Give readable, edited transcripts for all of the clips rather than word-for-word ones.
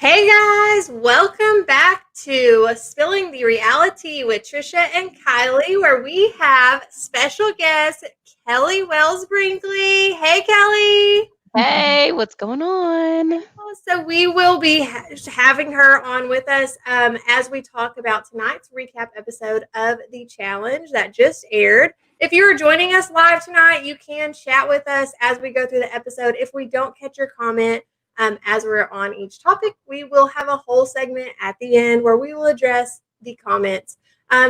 Hey guys, welcome back to Spilling the Reality with Trisha and Kylie, where we have special guest Kellie Wells-Brinkley. Hey Kellie. Hey, what's going on? So we will be having her on with us as we talk about tonight's recap episode of the challenge that just aired. If you are joining us live tonight, you can chat with us as we go through the episode. If we don't catch your comment as we're on each topic, we will have a whole segment at the end where we will address the comments.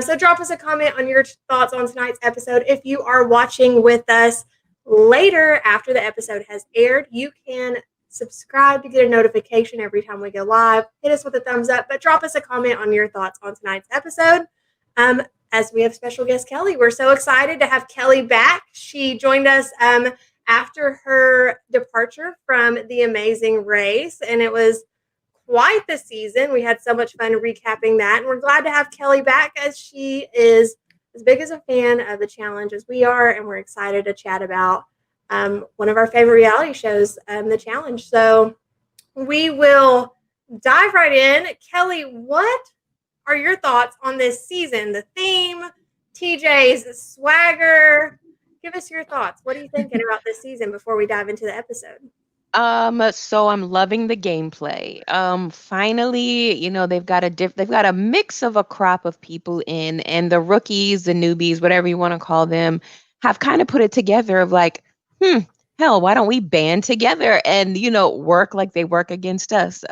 So drop us a comment on your thoughts on tonight's episode. If you are watching with us later after the episode has aired, you can subscribe to get a notification every time we go live. Hit us with a thumbs up, but drop us a comment on your thoughts on tonight's episode. As we have special guest Kellie, we're so excited to have Kellie back. She joined us after her departure from The Amazing Race, and it was quite the season. We had so much fun recapping that, and we're glad to have Kellie back as she is as big as a fan of the challenge as we are, and we're excited to chat about one of our favorite reality shows, the challenge. So we will dive right in. Kellie, what are your thoughts on this season? The theme, TJ's swagger. Give us your thoughts. What are you thinking about this season before we dive into the episode? So I'm loving the gameplay. Finally, they've got a mix of a crop of people in, and the rookies, the newbies, whatever you want to call them, have kind of put it together of like, hell, why don't we band together and, work like they work against us?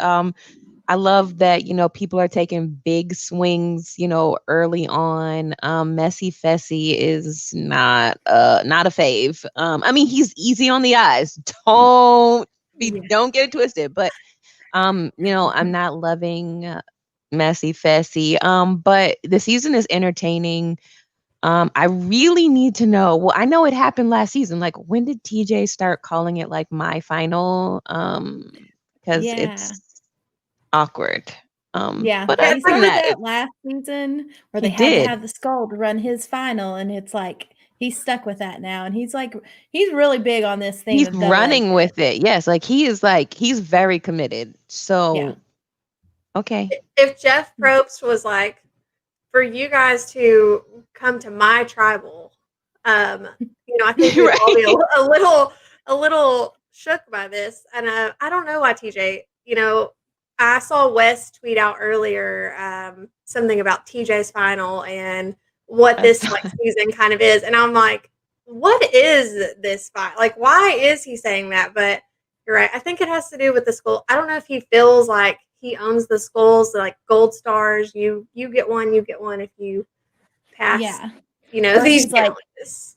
I love that, people are taking big swings, early on. Messy Fessy is not a fave. I mean, he's easy on the eyes. Don't get it twisted. But I'm not loving Messy Fessy. But the season is entertaining. I really need to know. Well, I know it happened last season. Like, when did TJ start calling it like my final? Because it's awkward. But other he than started that last season where they had to have the skull to run his final, and it's like he's stuck with that now, and he's really big on this thing. He's running with it. Yes, he's very committed. So okay. If Jeff Probst was like, for you guys to come to my tribal, I think we'd all be a little shook by this. And I don't know why TJ, I saw Wes tweet out earlier something about TJ's final and what this season kind of is. And I'm like, what is this fight? Like, why is he saying that? But you're right. I think it has to do with the skull. I don't know if he feels like he owns the skulls, like gold stars. You get one if you pass. Yeah. These he's like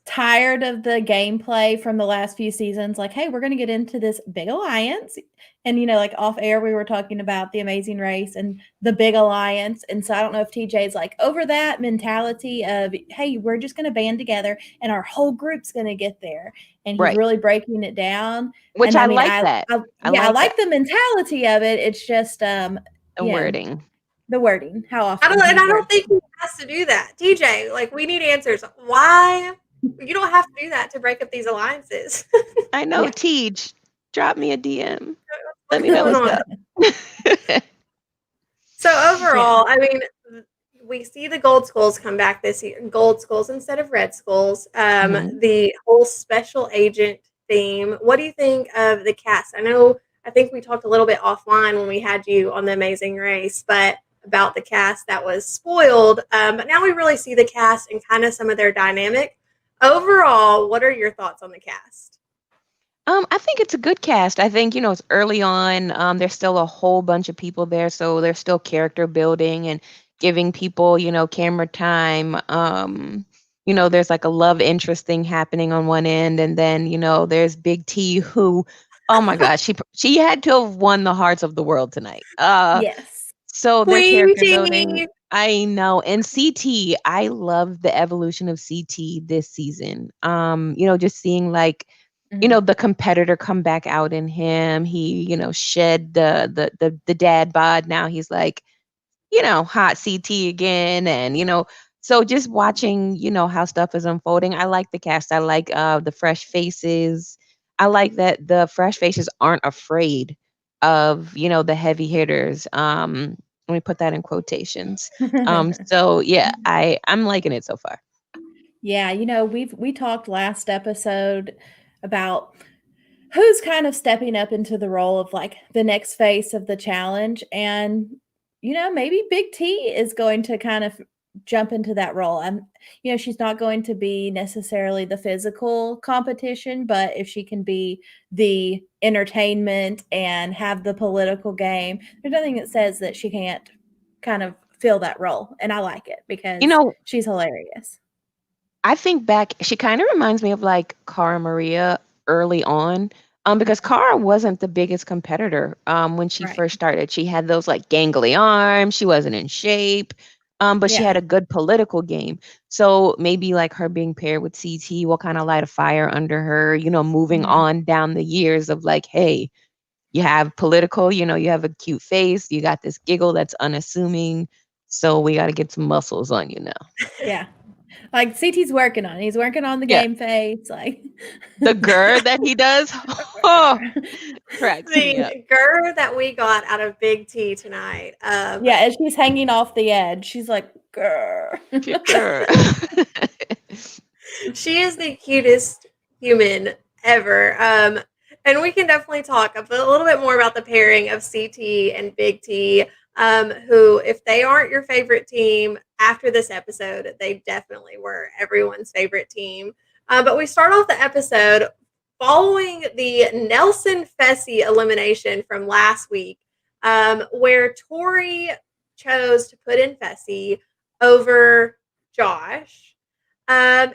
tired of the gameplay from the last few seasons. Like, hey, we're going to get into this big alliance. And, like off air, we were talking about The Amazing Race and the big alliance. And so I don't know if TJ's like over that mentality of, hey, we're just going to band together and our whole group's going to get there. And he's really breaking it down. Which I like that. I like the mentality of it. It's just the wording. The wording. How often? I don't think he has to do that. TJ, like, we need answers. Why? You don't have to do that to break up these alliances. I know. Tej, drop me a DM. Let me know what's up. So overall, I mean, we see the gold skulls come back this year. Gold skulls instead of red skulls. The whole special agent theme. What do you think of the cast? I think we talked a little bit offline when we had you on The Amazing Race, but about the cast that was spoiled. But now we really see the cast and kind of some of their dynamic. Overall, what are your thoughts on the cast? I think it's a good cast. I think, it's early on. There's still a whole bunch of people there. So there's still character building and giving people, camera time. There's like a love interest thing happening on one end. And then, there's Big T who, oh my gosh, she had to have won the hearts of the world tonight. Yes. So their character building, I know. And CT, I love the evolution of CT this season. Just seeing like, the competitor come back out in him. He, shed the dad bod. Now he's like, hot CT again. And, so just watching, how stuff is unfolding. I like the cast. I like the fresh faces. I like that the fresh faces aren't afraid of, you know, the heavy hitters. Let me put that in quotations. So yeah, I'm liking it so far. Yeah, you know, we talked last episode about who's kind of stepping up into the role of like the next face of the challenge. And, you know, maybe Big T is going to kind of jump into that role. You know, she's not going to be necessarily the physical competition, but if she can be the entertainment and have the political game, there's nothing that says that she can't kind of fill that role. And I like it because You know, she's hilarious. I think back, she kind of reminds me of like Cara Maria early on. Because Cara wasn't the biggest competitor when she Right. first started. She had those like gangly arms, she wasn't in shape. But she Yeah. had a good political game. So maybe like her being paired with CT will kind of light a fire under her, you know, moving Mhm. on down the years of like, hey, you have political, you know, you have a cute face, you got this giggle that's unassuming. So we got to get some muscles on you now. Yeah. Like CT's working on it. He's working on the Yeah. game face. Like The grr that he does, oh, cracks me up. The grr that we got out of Big T tonight. yeah, as she's hanging off the edge, she's like, grr. She is the cutest human ever. And we can definitely talk a little bit more about the pairing of CT and Big T, who, if they aren't your favorite team after this episode, they definitely were everyone's favorite team. But we start off the episode following the Nelson Fessy elimination from last week, where Tori chose to put in Fessy over Josh. And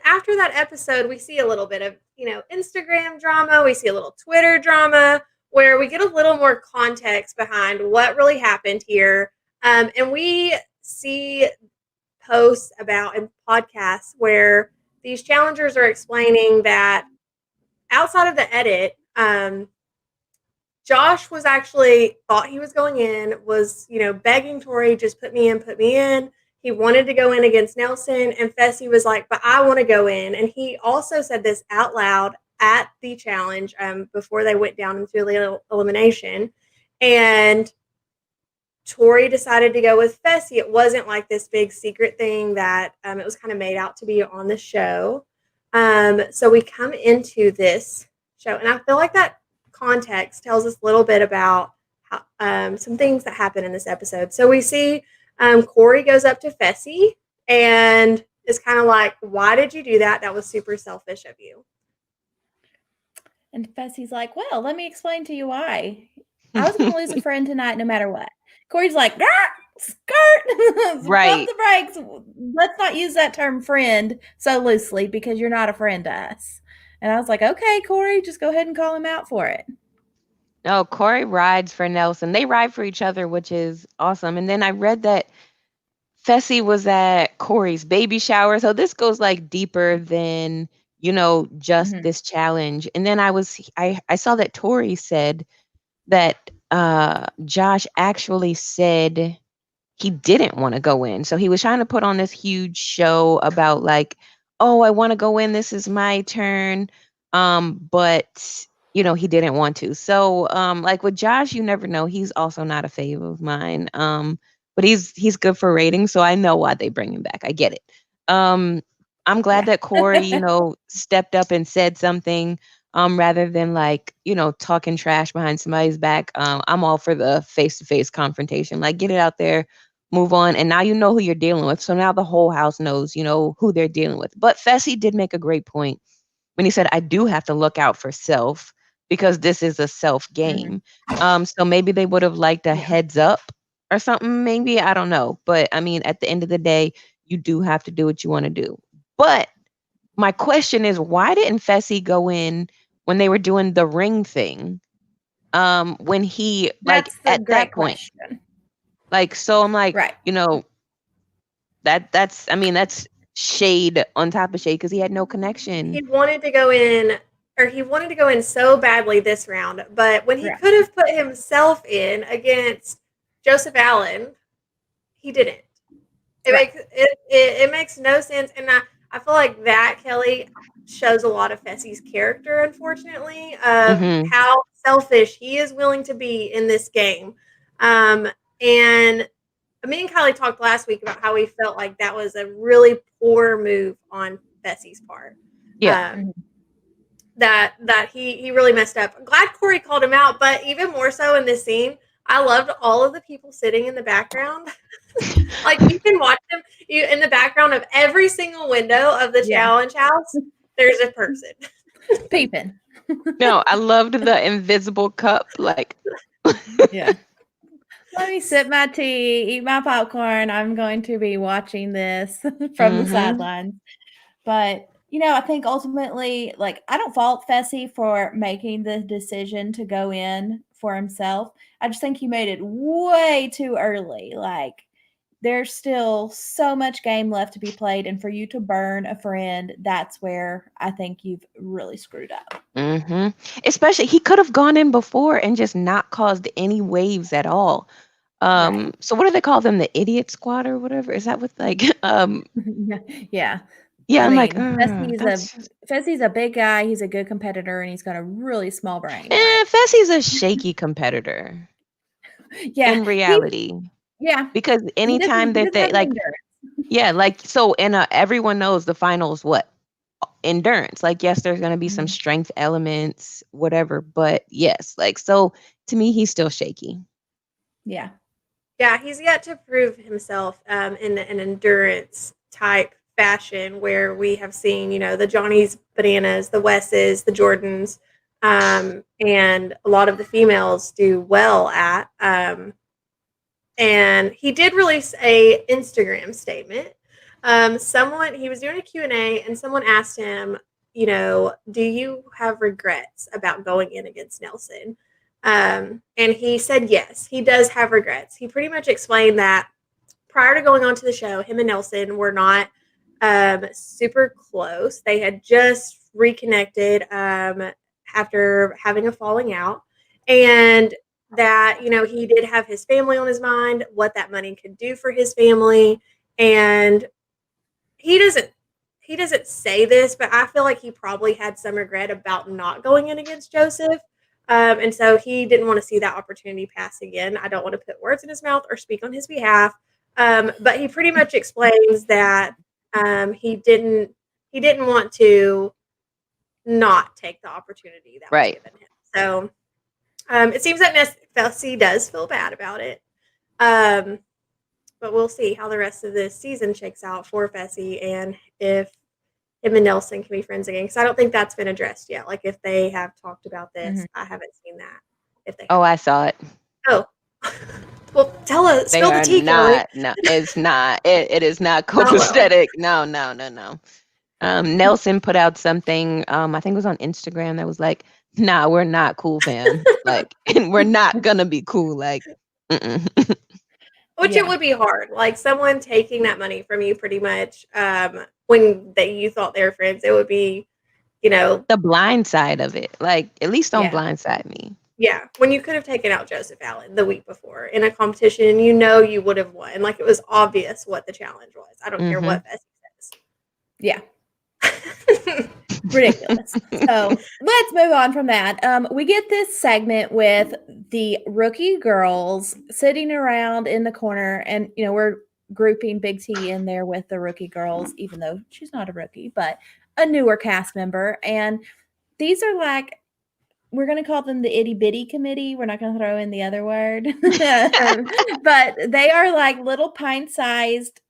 after that episode, we see a little bit of, you know, Instagram drama. We see a little Twitter drama where we get a little more context behind what really happened here. And we see posts about and podcasts where these challengers are explaining that outside of the edit, Josh was actually thought he was going in, was, you know, begging Tori, just put me in, put me in. He wanted to go in against Nelson, and Fessy was like, but I want to go in. And he also said this out loud at the challenge before they went down into the elimination. And Tori decided to go with Fessy. It wasn't like this big secret thing that it was kind of made out to be on the show. So we come into this show, and I feel like that context tells us a little bit about how, some things that happen in this episode. So we see Corey goes up to Fessy and is kind of like, why did you do that? That was super selfish of you. And Fessy's like, well, let me explain to you why. I was going to lose a friend tonight no matter what. Corey's like, skirt, right. Pump the brakes. Let's not use that term friend so loosely because you're not a friend to us. And I was like, okay, Corey, just go ahead and call him out for it. No, Corey rides for Nelson. They ride for each other, which is awesome. And then I read that Fessy was at Corey's baby shower. So this goes like deeper than, you know, just this challenge. And then I saw that Tori said that Josh actually said he didn't want to go in. So he was trying to put on this huge show about like, oh, I want to go in. This is my turn. But you know, he didn't want to. So like with Josh, you never know. He's also not a fave of mine. But he's good for ratings, so I know why they bring him back. I get it. I'm glad that Corey, you know, stepped up and said something rather than like, you know, talking trash behind somebody's back. I'm all for the face-to-face confrontation. Like, get it out there, move on. And now you know who you're dealing with. So now the whole house knows, you know, who they're dealing with. But Fessy did make a great point when he said, I do have to look out for self because this is a self game. So maybe they would have liked a heads up or something, maybe. I don't know. But I mean, at the end of the day, you do have to do what you want to do. But my question is, why didn't Fessy go in when they were doing the ring thing? When he, like, at that point. Question. Like, so I'm like, right. You know, that's shade on top of shade because he had no connection. He wanted to go in so badly this round, but when he could have put himself in against Joseph Allen, he didn't. It makes no sense, and I feel like that, Kelly, shows a lot of Fessy's character, unfortunately, of how selfish he is willing to be in this game. And me and Kylie talked last week about how we felt like that was a really poor move on Fessy's part. Yeah. That he really messed up. I'm glad Corey called him out, but even more so in this scene, I loved all of the people sitting in the background. Like you can watch them in the background of every single window of the challenge house. There's a person peeping. No, I loved the invisible cup. Like, yeah. Let me sip my tea, eat my popcorn. I'm going to be watching this from the sidelines. But, I think ultimately, like, I don't fault Fessy for making the decision to go in for himself. I just think he made it way too early. Like, there's still so much game left to be played. And for you to burn a friend, that's where I think you've really screwed up. Especially, he could have gone in before and just not caused any waves at all. So what do they call them? The idiot squad or whatever? Is that what like yeah. Yeah, I'm like, Fessy's a big guy. He's a good competitor, and he's got a really small brain. Fessy's a shaky competitor. Yeah, in reality. Because anytime that they like, so and everyone knows the finals what endurance. Like, yes, there's gonna be some strength elements, whatever, but yes, like so to me, he's still shaky. Yeah, he's yet to prove himself in an endurance type fashion where we have seen, the Johnny's Bananas, the Wesses, the Jordans, and a lot of the females do well at. And he did release a Instagram statement. He was doing a Q&A and someone asked him, do you have regrets about going in against Nelson? And he said, yes, he does have regrets. He pretty much explained that prior to going on to the show, him and Nelson were not super close. They had just reconnected after having a falling out, and that he did have his family on his mind, what that money could do for his family, and he doesn't say this, but I feel like he probably had some regret about not going in against Joseph, and so he didn't want to see that opportunity pass again. I don't want to put words in his mouth or speak on his behalf, but he pretty much explains that he didn't want to not take the opportunity that was given him. So it seems that Fessy does feel bad about it. But we'll see how the rest of this season shakes out for Fessy and if him and Nelson can be friends again. Because I don't think that's been addressed yet. Like if they have talked about this, I haven't seen that. If they I saw it. Oh. Well, tell us. Spill the tea. No, it's not. It is not copacetic. No. Nelson put out something. I think it was on Instagram that was like, "Nah, we're not cool, fam. Like, and we're not gonna be cool. Like, Which it would be hard. Like someone taking that money from you, pretty much. When you thought they were friends, it would be, the blind side of it. Like, at least don't blindside me. Yeah, when you could have taken out Joseph Allen the week before in a competition, you would have won. Like it was obvious what the challenge was. I don't care what Fessy says. Yeah. Ridiculous. So let's move on from that. We get this segment with the rookie girls sitting around in the corner, and we're grouping Big T in there with the rookie girls, even though she's not a rookie, but a newer cast member. And these are like, we're going to call them the itty bitty committee. We're not going to throw in the other word, but they are like little pint-sized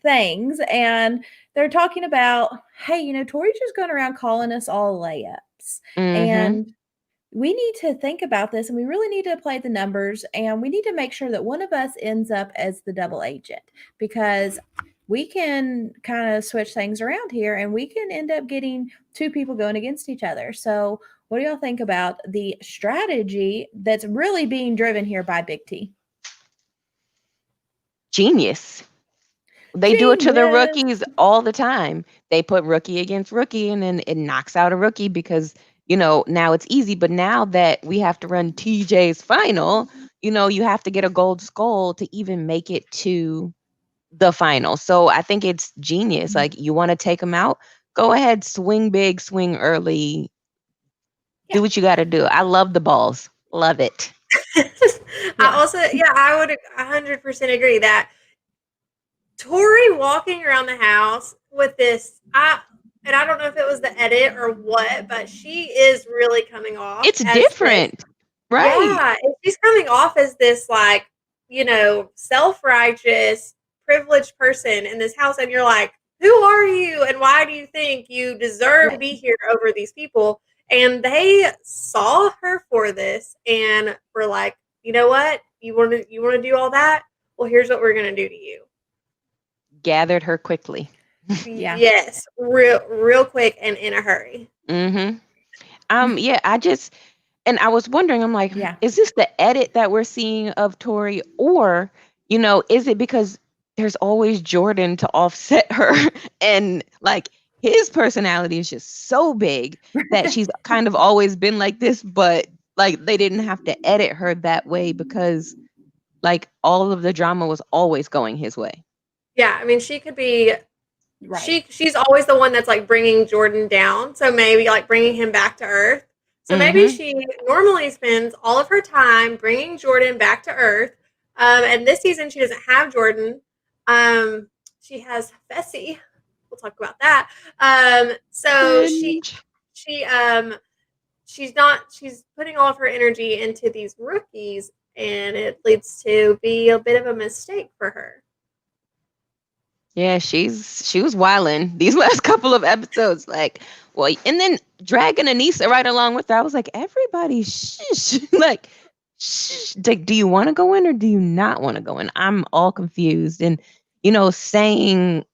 things. And they're talking about, hey, Tori's just going around calling us all layups. And we need to think about this, and we really need to play the numbers, and we need to make sure that one of us ends up as the double agent, because we can kind of switch things around here and we can end up getting two people going against each other. So what do y'all think about the strategy that's really being driven here by Big T? Genius. They do it to the rookies all the time. They put rookie against rookie, and then it knocks out a rookie because, now it's easy. But now that we have to run TJ's final, you have to get a gold skull to even make it to the final. So I think it's genius. Like, you want to take them out? Go ahead, swing big, swing early. Do what you got to do. I love the balls. Love it. I would 100% agree that Tori walking around the house with this, and I don't know if it was the edit or what, but she is really coming off. It's different, right? Yeah, and she's coming off as this like, self-righteous, privileged person in this house, and you're like, who are you, and why do you think you deserve to be here over these people? And they saw her for this, and were like, you know what, you want to do all that? Well, here's what we're gonna do to you. Gathered her quickly. Yes, real quick and in a hurry. Mm-hmm. I was wondering, I'm like, is this the edit that we're seeing of Tori, or is it because there's always Jordan to offset her, and like his personality is just so big that she's kind of always been like this, but like they didn't have to edit her that way because like all of the drama was always going his way. Yeah, I mean, she could be. Right. She's always the one that's like bringing Jordan down, so maybe like bringing him back to earth. So maybe she normally spends all of her time bringing Jordan back to earth. And this season she doesn't have Jordan. She has Fessy. We'll talk about that. So she's putting all of her energy into these rookies, and it leads to be a bit of a mistake for her. Yeah, she was wilding these last couple of episodes, like, well, and then dragging Anissa right along with her. I was like, everybody, shh, like, shh. Like, do you want to go in or do you not want to go in? I'm all confused, and saying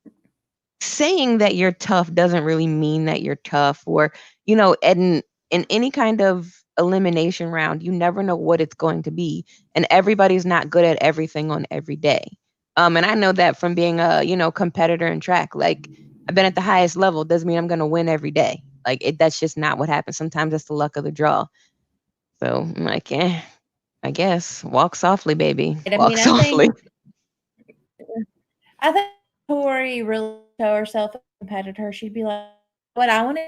that you're tough doesn't really mean that you're tough, or in any kind of elimination round, you never know what it's going to be, and everybody's not good at everything on every day. And I know that from being a, competitor in track. Like, I've been at the highest level. Doesn't mean I'm going to win every day. Like, that's just not what happens. Sometimes that's the luck of the draw. So I'm like, I guess walk softly, baby. Walk softly. I think Tori really show herself a competitor. She'd be like, "What I want to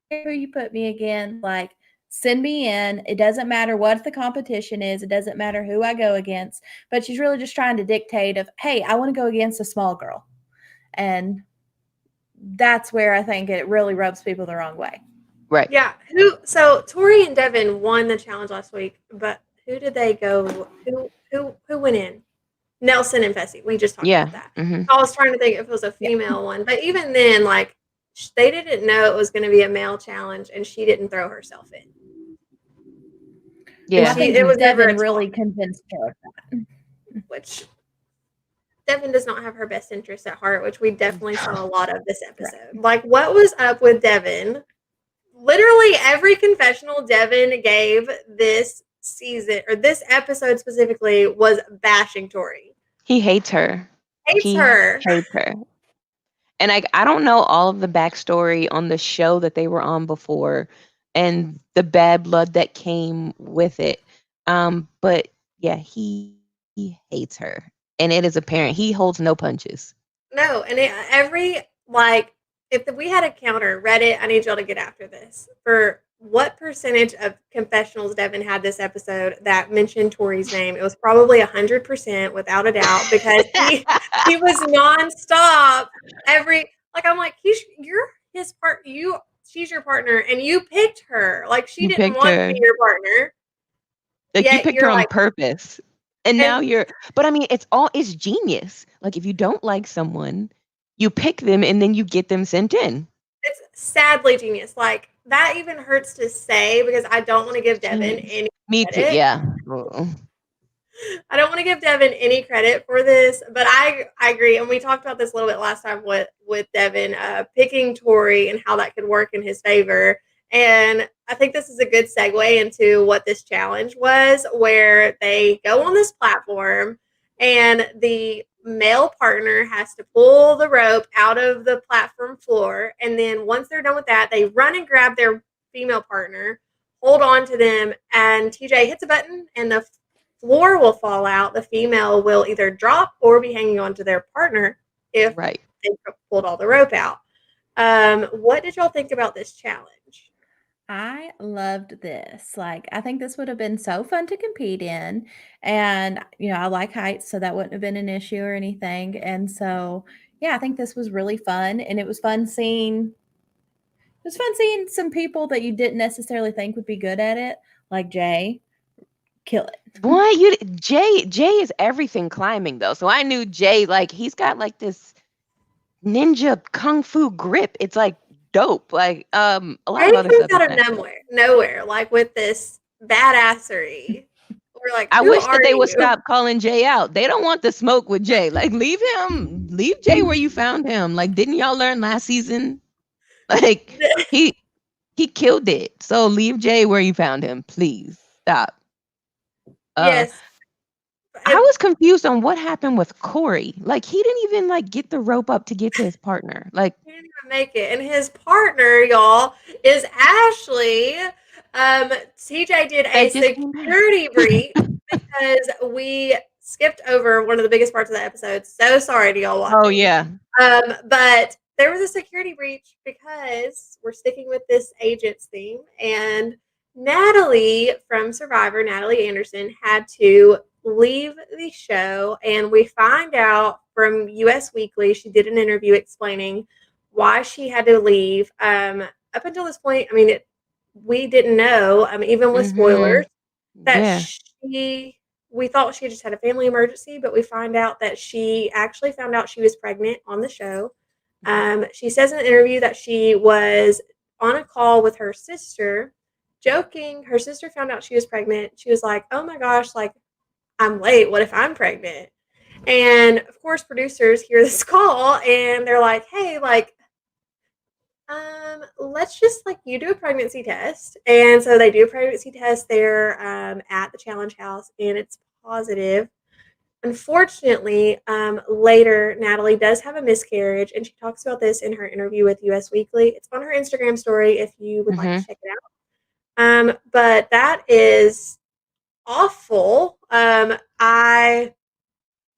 hear who you put me again. Like, send me in. It doesn't matter what the competition is. It doesn't matter who I go against." But she's really just trying to dictate of, hey, I want to go against a small girl. And that's where I think it really rubs people the wrong way. Right. Yeah. So Tori and Devin won the challenge last week, but who did they go? Who went in? Nelson and Fessy. We just talked about that. Mm-hmm. I was trying to think if it was a female one, but even then, like, they didn't know it was going to be a male challenge, and she didn't throw herself in. Yeah, I think it was Devin really convinced her of that. Which Devin does not have her best interests at heart, which we definitely saw a lot of this episode. Right. Like, what was up with Devin? Literally every confessional Devin gave this season, or this episode specifically, was bashing Tori. He hates her. Hates her. And I don't know all of the backstory on the show that they were on before and the bad blood that came with it. But yeah, he hates her. And it is apparent. He holds no punches. No, and if we had a counter, Reddit, I need y'all to get after this. For what percentage of confessionals Devin had this episode that mentioned Tori's name? It was probably 100% without a doubt, because he was nonstop. I'm like, you're his part. She's your partner, and you picked her. Like, she didn't want to be your partner. Like, you picked her on purpose. And now but I mean, it's genius. Like, if you don't like someone, you pick them and then you get them sent in. It's sadly genius. Like, that even hurts to say, because I don't want to give Devin any Me credit. too, yeah. I don't want to give Devin any credit for this, but I agree. And we talked about this a little bit last time with Devin picking Tori and how that could work in his favor. And I think this is a good segue into what this challenge was, where they go on this platform and the male partner has to pull the rope out of the platform floor. And then once they're done with that, they run and grab their female partner, hold on to them, and TJ hits a button and the floor will fall out. The female will either drop or be hanging on to their partner if they pulled all the rope out. What did y'all think about this challenge? I loved this. Like, I think this would have been so fun to compete in. And, I like heights, so that wouldn't have been an issue or anything. And so, yeah, I think this was really fun. And it was fun seeing some people that you didn't necessarily think would be good at it, like Jay, kill it. Boy, Jay is everything climbing though. So I knew Jay, like he's got like this ninja kung fu grip. It's like dope. Like a lot of other Jay stuff comes is out of nowhere, like with this badassery. We're like, I who wish that are they you? would stop calling Jay out. They don't want the smoke with Jay. Like leave Jay where you found him. Like didn't y'all learn last season? Like he killed it. So leave Jay where you found him, please. Stop. Yes. I was confused on what happened with Corey. Like he didn't even like get the rope up to get to his partner. Like he didn't even make it. And his partner, y'all, is Ashley. TJ did a security breach because we skipped over one of the biggest parts of the episode. So sorry to y'all watching. Oh yeah. But there was a security breach because we're sticking with this agents theme, and Natalie from Survivor, Natalie Anderson, had to leave the show, and we find out from US Weekly, she did an interview explaining why she had to leave. Up until this point, I mean, we didn't know, even with spoilers, that we thought she just had a family emergency, but we find out that she actually found out she was pregnant on the show. She says in an interview that she was on a call with her sister, joking. Her sister found out she was pregnant. She was like, oh my gosh, like, I'm late. What if I'm pregnant? And of course, producers hear this call and they're like, hey, like, let's just like you do a pregnancy test. And so they do a pregnancy test there at the challenge house, and it's positive. Unfortunately, later, Natalie does have a miscarriage, and she talks about this in her interview with US Weekly. It's on her Instagram story if you would like to check it out. But that is awful.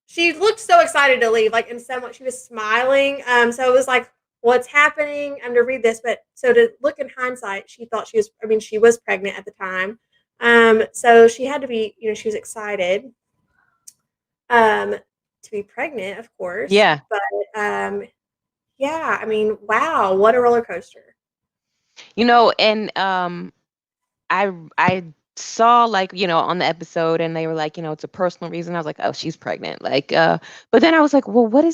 She looked so excited to leave, like in somewhat, she was smiling. So it was like, what's happening? I'm to read this, but so to look in hindsight, she thought she was pregnant at the time. So she had to be, she was excited to be pregnant, of course. Yeah. But yeah, I mean, wow, what a roller coaster. And I saw like, on the episode, and they were like, it's a personal reason. I was like, oh, she's pregnant. Like, but then I was like, well, what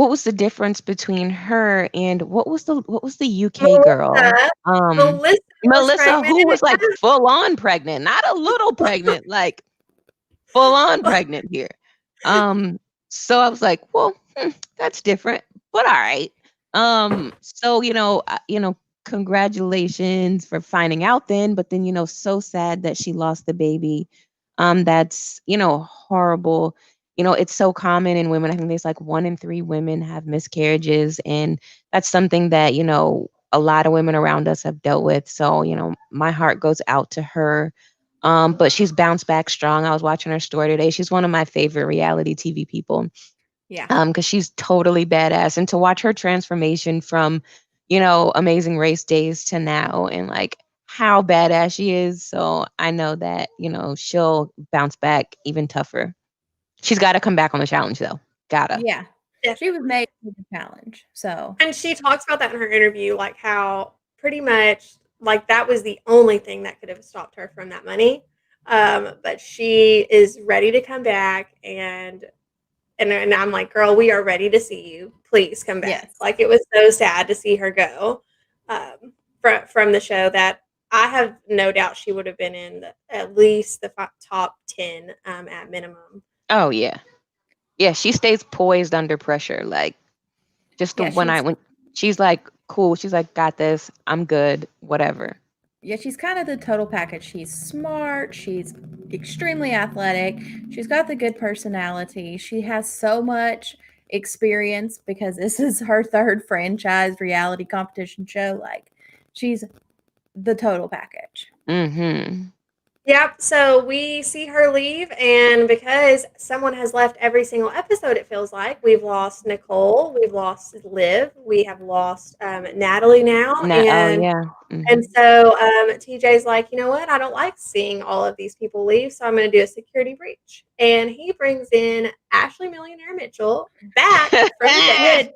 was the difference between her and what was the UK girl? Melissa, who was like full on pregnant, not a little pregnant, like full on pregnant here. So I was like, well, that's different, but all right. So, congratulations for finding out then, but then, so sad that she lost the baby. That's, horrible. It's so common in women. I think there's like 1 in 3 women have miscarriages, and that's something that, a lot of women around us have dealt with. So, my heart goes out to her. But she's bounced back strong. I was watching her story today. She's one of my favorite reality TV people. Yeah. Because she's totally badass. And to watch her transformation from, Amazing Race days to now, and like how badass she is. So I know that, she'll bounce back even tougher. She's got to come back on the challenge though. Gotta. Yeah. She was made for the challenge. So. And she talks about that in her interview, like how pretty much like that was the only thing that could have stopped her from that money. But she is ready to come back, and I'm like, girl, we are ready to see you. Please come back. Yes. Like, it was so sad to see her go from the show that I have no doubt she would have been in at least the top 10 at minimum. Oh yeah. Yeah, she stays poised under pressure. Like just when she's like, cool, she's like, got this, I'm good, whatever. Yeah, she's kind of the total package. She's smart. She's extremely athletic. She's got the good personality. She has so much experience because this is her 3rd franchise reality competition show. Like, she's the total package. Mm-hmm. Yep. So we see her leave, and because someone has left every single episode, it feels like we've lost Nicole, we've lost Liv, we have lost Natalie now, Oh and yeah. so TJ's like, you know what? I don't like seeing all of these people leave, so I'm going to do a security breach, and he brings in Ashley Millionaire Mitchell back from the dead.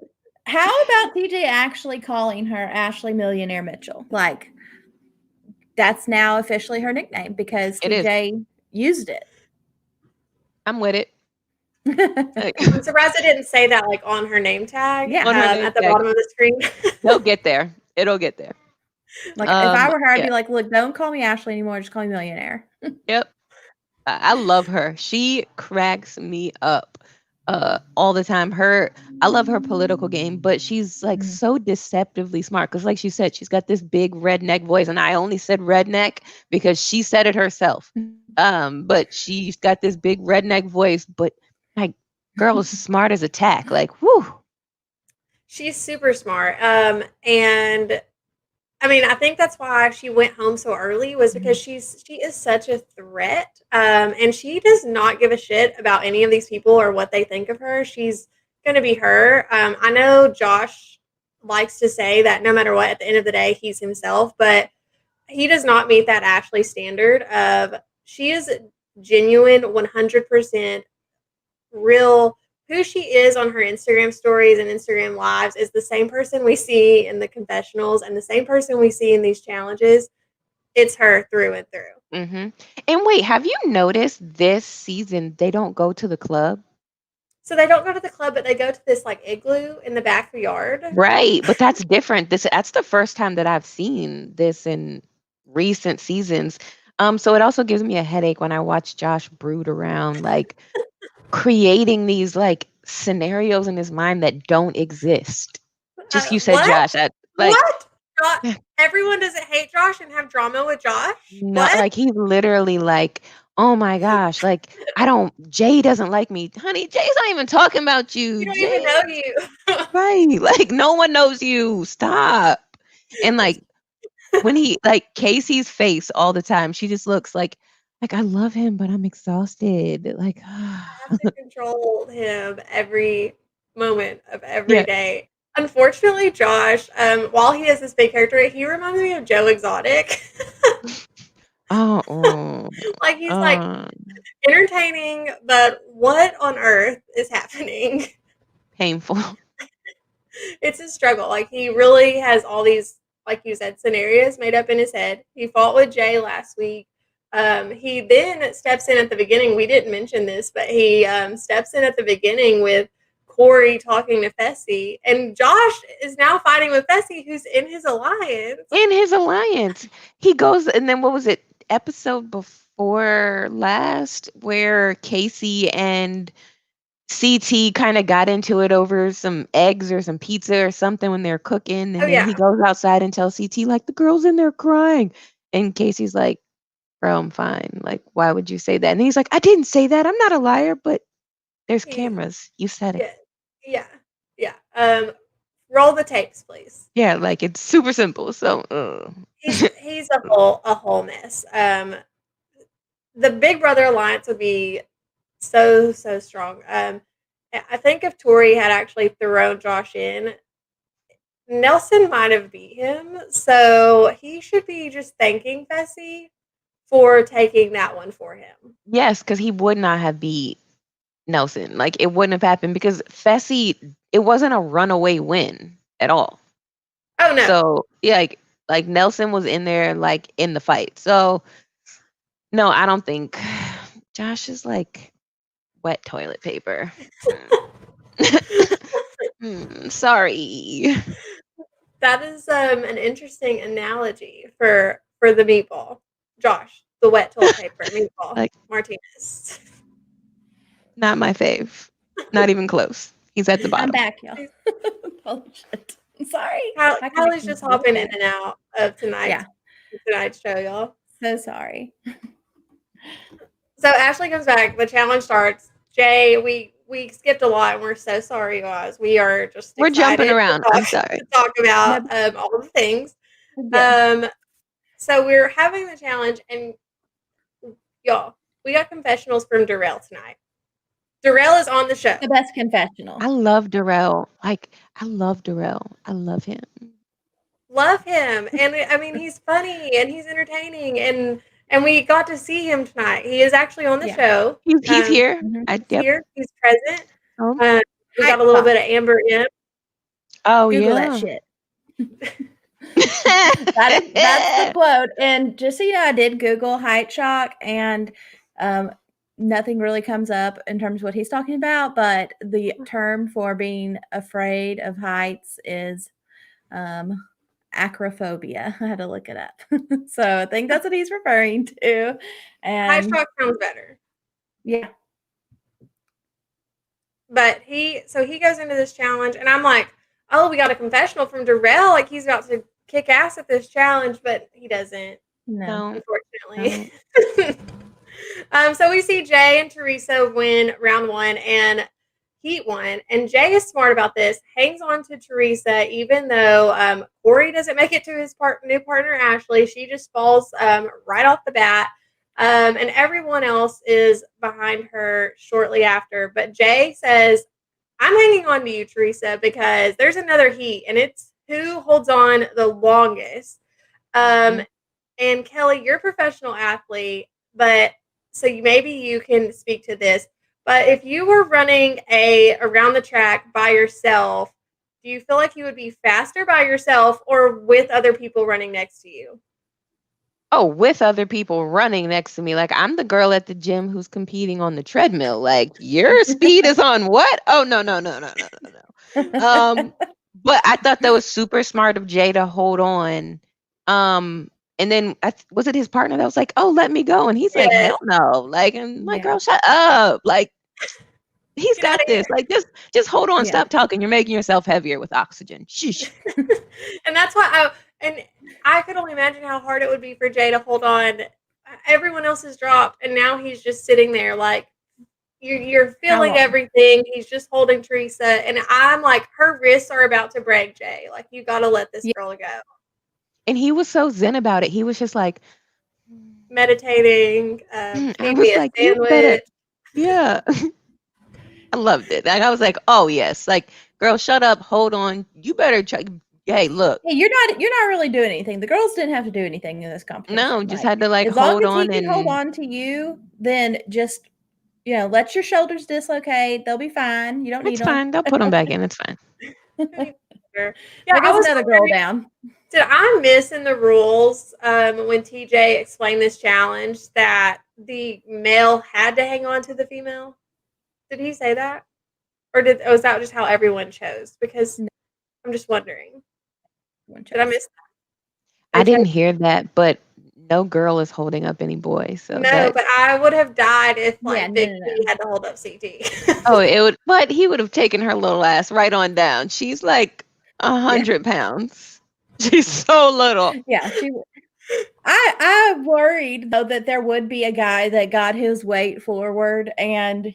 How about TJ actually calling her Ashley Millionaire Mitchell? Like, that's now officially her nickname because It is. TJ used it. I'm with it. I'm surprised it didn't say that like on her name tag On her name at the tag. bottom of the screen. They'll get there. It'll get there. Like, if I were her, I'd be like, look, don't call me Ashley anymore. Just call me Millionaire. Yep. I love her. She cracks me up all the time. I love her political game, but she's like so deceptively smart because like she said, she's got this big redneck voice, and I only said redneck because she said it herself. But she's got this big redneck voice, but like girl is smart as a tack. Like, whoo. She's super smart. And I mean, I think that's why she went home so early was because she is such a threat. And she does not give a shit about any of these people or what they think of her. She's going to be her. I know Josh likes to say that no matter what, at the end of the day, he's himself, but he does not meet that Ashley standard of she is genuine, 100% real. Who she is on her Instagram stories and Instagram lives is the same person we see in the confessionals and the same person we see in these challenges. It's her through and through. Mm-hmm. And wait, have you noticed this season they don't go to the club? So they don't go to the club, but they go to this like igloo in the backyard. Right, but that's different. That's the first time that I've seen this in recent seasons. So it also gives me a headache when I watch Josh brood around, like creating these like scenarios in his mind that don't exist. Just you said What? Josh. What? Everyone doesn't hate Josh and have drama with Josh? No, What? like he's literally like, oh my gosh, like Jay doesn't like me. Honey, Jay's not even talking about you. You don't Jay, even know you. right. Like no one knows you. Stop. And like when he like Casey's face all the time, she just looks like I love him, but I'm exhausted. Like I have to control him every moment of every yeah. day. Unfortunately, Josh, while he is this big character, he reminds me of Joe Exotic. Like he's like entertaining, but what on earth is happening? Painful. It's a struggle. Like he really has all these, like you said, scenarios made up in his head. He fought with Jay last week. He then steps in at the beginning. We didn't mention this, but he steps in at the beginning with Corey talking to Fessy, and Josh is now fighting with Fessy, who's in his alliance. He goes, and then what was it? Episode before last, where Casey and CT kind of got into it over some eggs or some pizza or something when they're cooking, and then he goes outside and tells CT like the girl's in there crying, and Casey's like, "Bro, I'm fine. Like, why would you say that?" And he's like, "I didn't say that. I'm not a liar, but there's cameras. You said it." Yeah. Roll the tapes, please. Yeah, like it's super simple. So he's a whole mess. The Big Brother alliance would be so strong. I think if Tori had actually thrown Josh in, Nelson might have beat him. So he should be just thanking Fessy for taking that one for him. Yes, because he would not have beat Nelson. Like it wouldn't have happened because Fessy, it wasn't a runaway win at all. Oh no. So yeah, like Nelson was in there like in the fight. So no, I don't think Josh is like wet toilet paper. Sorry. That is an interesting analogy for the meatball. Josh, the wet toilet paper meatball. Like, Martinez. Not my fave. Not even close. He's at the bottom. I'm back, y'all. Oh shit. I'm sorry. Kylie's just hopping in and out of tonight's show, y'all. So sorry. So Ashley comes back. The challenge starts. Jay, we skipped a lot, and we're so sorry, guys. We're jumping around. I'm sorry. To talk about all the things. So we're having the challenge, and Y'all, we got confessionals from Darrell tonight. Darrell is on the show. The best confessional. I love Darrell. Like, I love Darrell. I love him. Love him. And I mean, he's funny and he's entertaining. And we got to see him tonight. He is actually on the show. He's here. Mhm. He's here. He's present. Oh, We got a little bit of Amber in. oh Google yeah. that shit. That's the quote. And just so you know, I did Google height shock, and nothing really comes up in terms of what he's talking about. But the term for being afraid of heights is acrophobia. I had to look it up. So I think that's what he's referring to. And High shock sounds better. yeah. But he goes into this challenge, and I'm like, oh, we got a confessional from Darrell. Like, he's about to kick ass at this challenge, but he doesn't, No. unfortunately. So we see Jay and Teresa win round 1 and Heat 1. And Jay is smart about this, hangs on to Teresa, even though Corey doesn't make it to his new partner, Ashley. She just falls right off the bat. And everyone else is behind her shortly after. But Jay says, I'm hanging on to you, Teresa, because there's another heat, and it's who holds on the longest. And Kelly, you're a professional athlete, but so maybe you can speak to this. But if you were running around the track by yourself, do you feel like you would be faster by yourself or with other people running next to you? Oh, with other people running next to me. Like, I'm the girl at the gym who's competing on the treadmill. Like, your speed is on what? Oh, no. But I thought that was super smart of Jay to hold on. And then was it his partner that was like, oh, let me go? And he's like, hell no. Like, I'm like, girl, shut up. Like, he's got this. Like, just hold on. Stop talking. You're making yourself heavier with oxygen. Sheesh. And that's why I could only imagine how hard it would be for Jay to hold on. Everyone else has dropped, and now he's just sitting there like, you're feeling everything. He's just holding Teresa, and I'm like, her wrists are about to break, Jay. Like, you got to let this girl go. And he was so zen about it. He was just like meditating. I was like, you better, yeah. I loved it. Like, I was like, oh yes, like, girl, shut up, hold on. You better try. Hey, look. Hey, you're not really doing anything. The girls didn't have to do anything in this competition. No, just had to like as hold long as on he can hold on to you, then just let your shoulders dislocate. They'll be fine. You don't need them. It's fine. They'll put them back in. It's fine. Yeah, I was another girl down. Did I miss in the rules when TJ explained this challenge that the male had to hang on to the female? Did he say that? Or was that just how everyone chose? Because I'm just wondering. Did I miss that? I didn't hear that, but no girl is holding up any boy. So no, but I would have died if Big T had to hold up CT. Oh, it would, but he would have taken her little ass right on down. She's like 100 pounds. She's so little. Yeah, she. I worried though that there would be a guy that got his weight forward and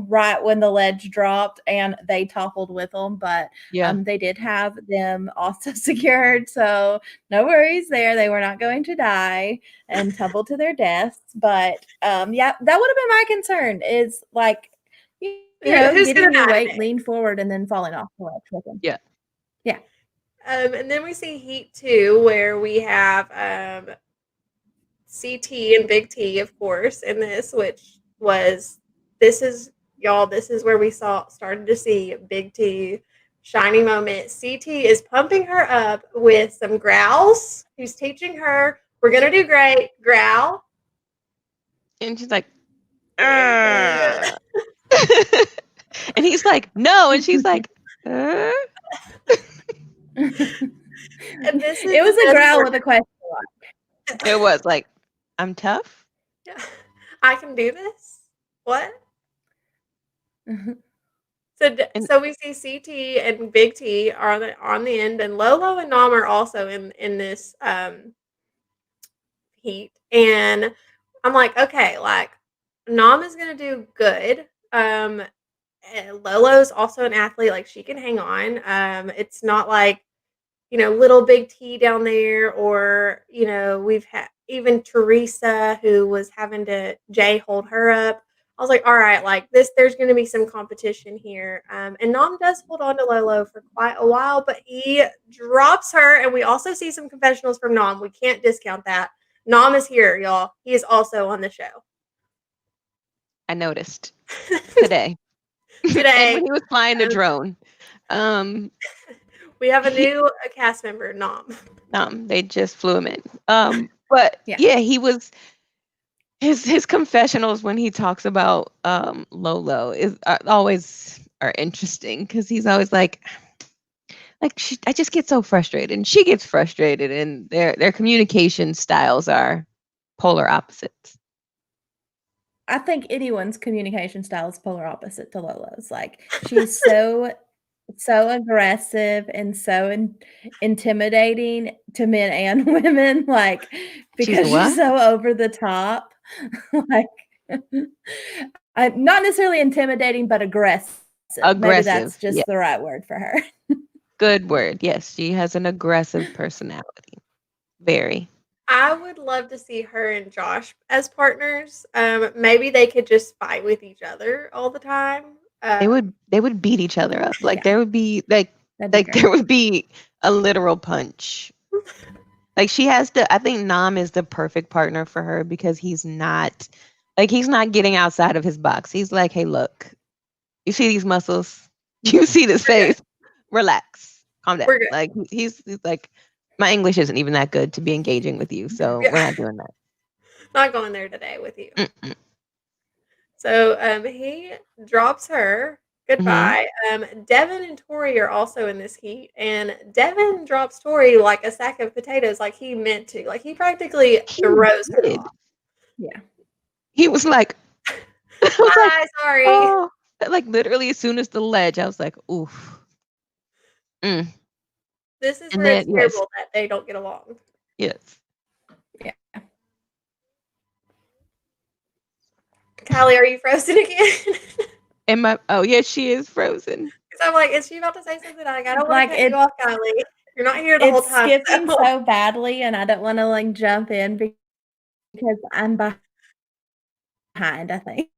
right when the ledge dropped and they toppled with them, but they did have them also secured, so no worries there. They were not going to die and tumble to their deaths, but that would have been my concern. Is like getting your weight, lean forward, and then falling off the ledge with them. Yeah. And then we see Heat 2 where we have CT and Big T, of course, in this, this is where we started to see Big T shining moment. CT is pumping her up with some growls. He's teaching her, we're going to do great, growl. And she's like, and he's like, no. And she's like, And it was a growl with a question mark. It was like, I'm tough. Yeah. I can do this. What? So we see CT and Big T are on the end, and Lolo and Nam are also in this heat. And I'm like, okay, like Nam is gonna do good. Lolo's also an athlete, like she can hang on. It's not like little Big T down there, or we've had even Teresa, who was having to Jay hold her up. I was like, all right, like this, there's going to be some competition here. And Nam does hold on to Lolo for quite a while, but he drops her. And we also see some confessionals from Nam. We can't discount that. Nam is here, y'all. He is also on the show. I noticed today. And when he was flying the drone. We have a new cast member, Nam. They just flew him in. But yeah, he was his confessionals when he talks about Lolo is always are interesting because he's always like I just get so frustrated and she gets frustrated and their communication styles are polar opposites. I think anyone's communication style is polar opposite to Lolo's. Like she's so aggressive and so intimidating to men and women, like because she's so over the top. Like not necessarily intimidating, but aggressive. Maybe that's just the right word for her. Good word. Yes, she has an aggressive personality. Very. I would love to see her and Josh as partners. Maybe they could just fight with each other all the time. They would beat each other up. Like there would be there would be a literal punch. Like she has to. I think Nam is the perfect partner for her because he's not getting outside of his box. He's like, hey, look, you see these muscles? You see this face? Relax, calm down. Like he's like, my English isn't even that good to be engaging with you, so we're not doing that. Not going there today with you. Mm-mm. So he drops her. Goodbye. Devin and Tori are also in this heat, and Devin drops Tori like a sack of potatoes, like he meant to. Like he practically throws her off. Yeah. He was like, sorry. Oh. Like literally as soon as the ledge, I was like, oof. This is where it's terrible that they don't get along. Yes. Yeah. Callie, are you frozen again? She is frozen. Because I'm like, is she about to say something? I don't want to cut you off, Callie. You're not here the whole time. It's skipping so badly, and I don't want to like jump in because I'm behind, I think.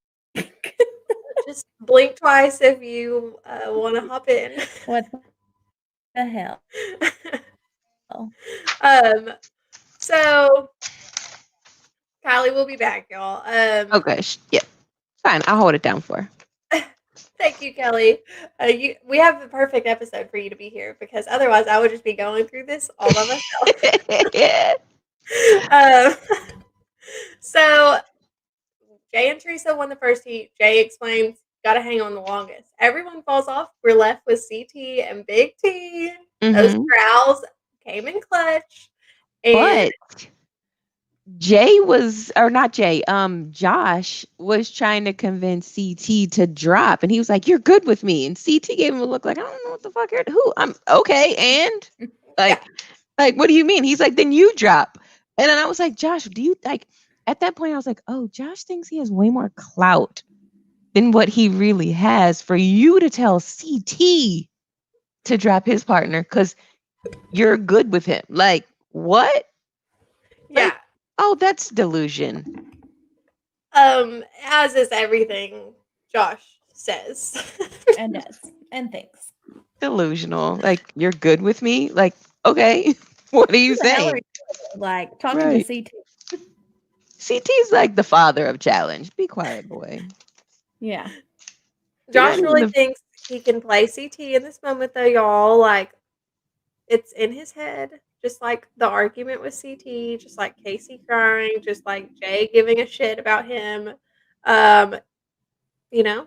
Just blink twice if you want to hop in. What the hell? So Kylie will be back, y'all. Okay, yeah, fine. I'll hold it down for her. Thank you, Kelly. We have the perfect episode for you to be here because otherwise I would just be going through this all by myself. So Jay and Teresa won the first heat. Jay explains, got to hang on the longest. Everyone falls off. We're left with CT and Big T. Those growls came in clutch. And but Josh was trying to convince CT to drop, and he was like, "You're good with me." And CT gave him a look like, "I don't know what the fuck you're who I'm okay." And like, what do you mean? He's like, "Then you drop." And then I was like, "Josh, do you like?" At that point, I was like, "Oh, Josh thinks he has way more clout than what he really has for you to tell CT to drop his partner because you're good with him." Like, what? Yeah. Like, oh, that's delusion. As is everything Josh says. And does. And thinks. Delusional. Like, you're good with me? Like, okay. What are you saying? Like, talking to CT. CT's like the father of challenge. Be quiet, boy. Yeah. Josh really thinks he can play CT in this moment, though, y'all. Like, it's in his head. Just like the argument with CT, just like Casey crying, just like Jay giving a shit about him. You know,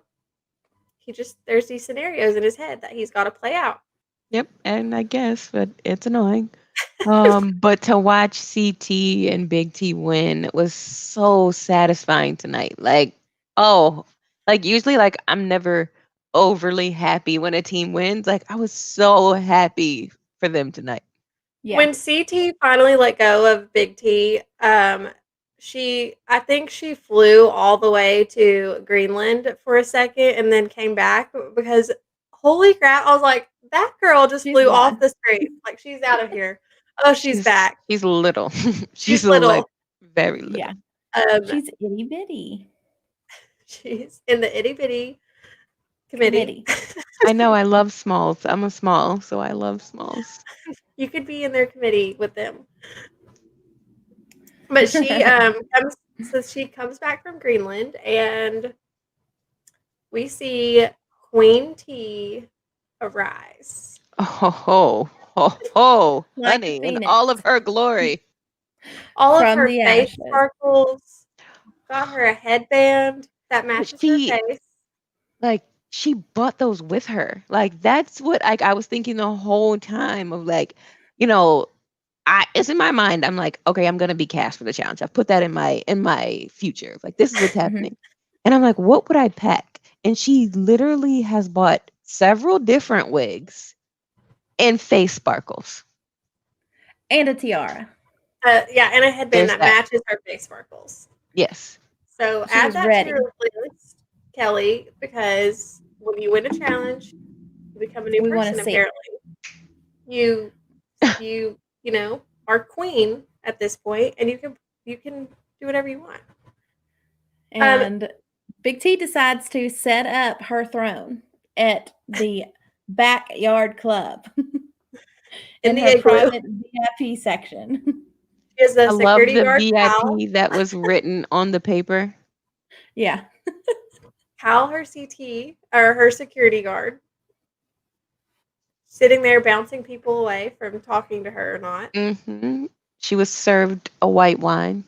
there's these scenarios in his head that he's got to play out. Yep, and I guess, but it's annoying. But to watch CT and Big T win was so satisfying tonight. Like, usually, like, I'm never overly happy when a team wins. Like, I was so happy for them tonight. Yeah. When CT finally let go of Big T, I think she flew all the way to Greenland for a second and then came back because holy crap, I was like, that girl just flew off the screen. Like, she's out of here. Oh, she's back. She's little. She's little. Very little. Yeah. Um, She's itty bitty. she's in the itty bitty committee. I know. I love smalls. I'm a small, so I love smalls. You could be in their committee with them. But she comes back from Greenland, and we see Queen T arise. Like Honey, a in phoenix. all of her glory. All of From her the face ashes. sparkles. Got her a headband that matches her She- face. Like, she brought those with her. Like, that's what I was thinking the whole time of, like, you know, it's in my mind. I'm like, okay, I'm gonna be cast for the challenge. I've put that in my future. Like, this is what's happening. And I'm like, what would I pack? And she literally has bought several different wigs and face sparkles. And a tiara. Yeah, and a headband There's that that. matches her face sparkles. Yes. So She add was that ready. to your list, Kelly, because when you win a challenge, you become a new We wanna person. see it. Apparently, you know are queen at this point, and you can do whatever you want. And Big T decides to set up her throne at the backyard club In in the her igloo. private VIP section. She has a I love security the guard, Cal. VIP that was written on the paper. Yeah. Cal, her CT or her security guard, sitting there bouncing people away from talking to her or not. Hmm. She was served a white wine.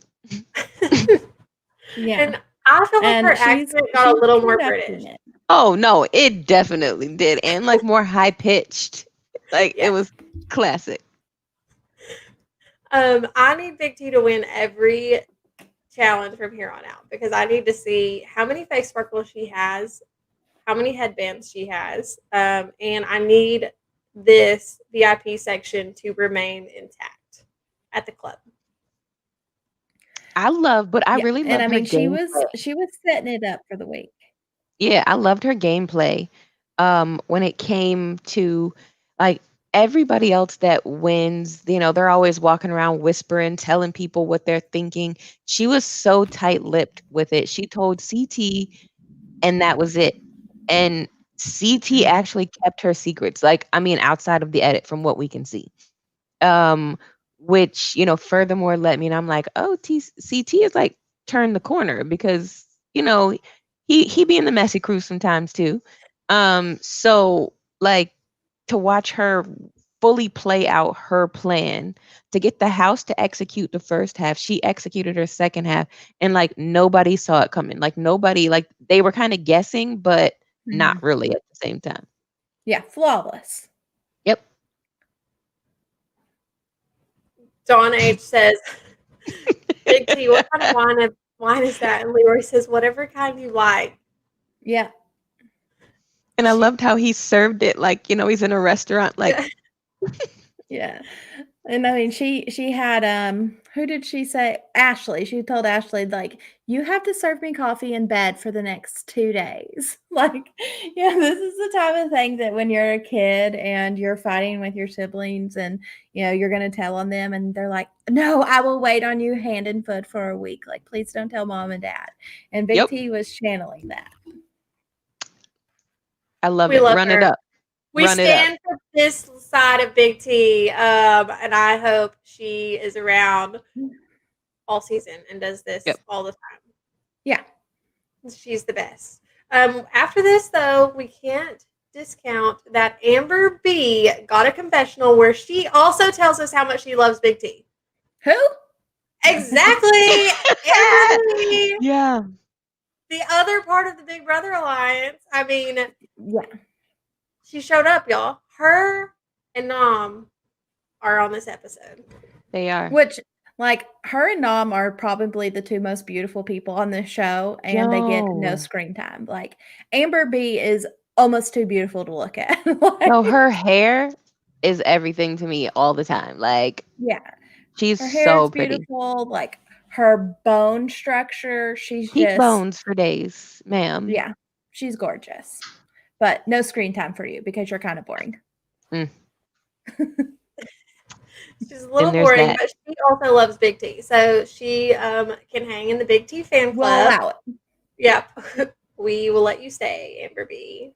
Yeah. And I feel like And her she's accent got a little more conducting British. it. Oh no, it definitely did, and like more high pitched. Like Yeah. it was classic. I need Big T to win every challenge from here on out because I need to see how many face sparkles she has, how many headbands she has, and I need this VIP section to remain intact at the club. I Yeah. really And loved I her mean, she was gameplay. setting it up for the week. Yeah, I loved her gameplay. When it came to like everybody else that wins, they're always walking around whispering, telling people what they're thinking. She was so tight-lipped with it. She told CT, and that was it. And CT actually kept her secrets. Like, I mean, outside of the edit, from what we can see. Which furthermore let me, and I'm like, oh, CT is like turned the corner because he be in the messy crew sometimes too. So like to watch her fully play out her plan to get the house to execute the first half, she executed her second half, and like nobody saw it coming. Like nobody, like they were kind of guessing, but not really at the same time. Yeah, flawless. Yep. Dawn H says, Big T, what kind of wine is that? And Leroy says, whatever kind you like. Yeah. And I loved how he served it like, he's in a restaurant, like. Yeah. And I mean, she had, who did she say? Ashley. She told Ashley, like, you have to serve me coffee in bed for the next 2 days. Like, yeah, this is the type of thing that when you're a kid and you're fighting with your siblings and, you're going to tell on them and they're like, no, I will wait on you hand and foot for a week. Like, please don't tell mom and dad. And Big T was channeling that. I love We it. love Run her. it up. We Run stand for this side of Big T, and I hope she is around all season and does this all the time. Yeah. She's the best. After this, though, we can't discount that Amber B got a confessional where she also tells us how much she loves Big T. Who? Exactly. Amber B. Yeah. The other part of the Big Brother Alliance. I mean, yeah. She showed up, y'all. Her and Nam are on this episode. They are. Which, like, her and Nam are probably the two most beautiful people on this show, and they get no screen time. Like, Amber B is almost too beautiful to look at. No, her hair is everything to me all the time. Like, yeah, she's her hair so is pretty. beautiful. Like, her bone structure, she's cheekbones for days, ma'am. Yeah, she's gorgeous. But no screen time for you because you're kind of boring. She's a little there's boring, that. but she also loves Big T. So she can hang in the Big T fan We'll club. allow it. Yep. We will let you stay, Amber B.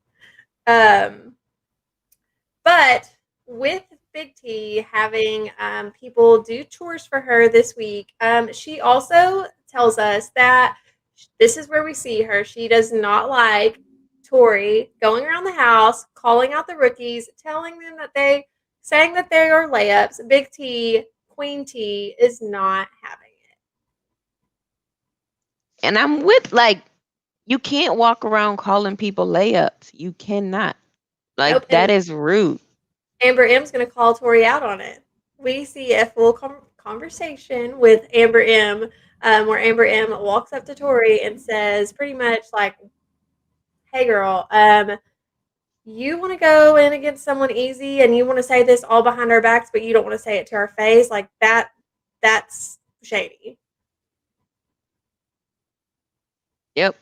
But with Big T having people do chores for her this week, she also tells us that this is where we see her. She does not like Tori going around the house, calling out the rookies, telling them saying that they are layups. Big T, Queen T, is not having it. And I'm with, like, you can't walk around calling people layups. You cannot. Like, Nope. that And is rude. Amber M's going to call Tori out on it. We see a full conversation with Amber M, where Amber M walks up to Tori and says pretty much like, "Hey, girl, you want to go in against someone easy, and you want to say this all behind our backs, but you don't want to say it to our face. Like that. That's shady." Yep.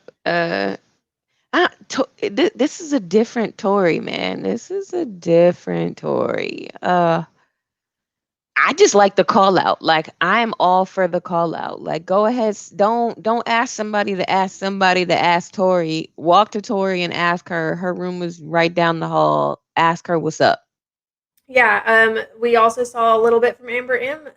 This is a different Tori, man. This is a different Tori. I just like the call out. Like, I'm all for the call out. Like, go ahead. Don't ask somebody to ask Tori. Walk to Tori and ask her. Her room is right down the hall. Ask her what's up. Yeah. We also saw a little bit from Amber M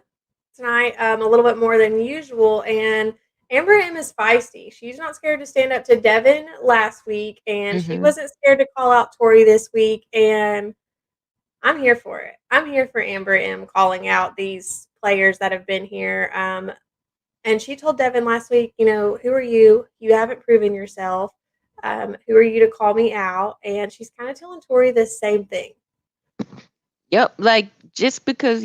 tonight, a little bit more than usual, and Amber M is feisty. She's not scared to stand up to Devin last week, and she Mm-hmm. wasn't scared to call out Tori this week, and I'm here for it. I'm here for Amber M calling out these players that have been here. And she told Devin last week, who are you? You haven't proven yourself. Who are you to call me out? And she's kind of telling Tori the same thing. Yep. Like, just because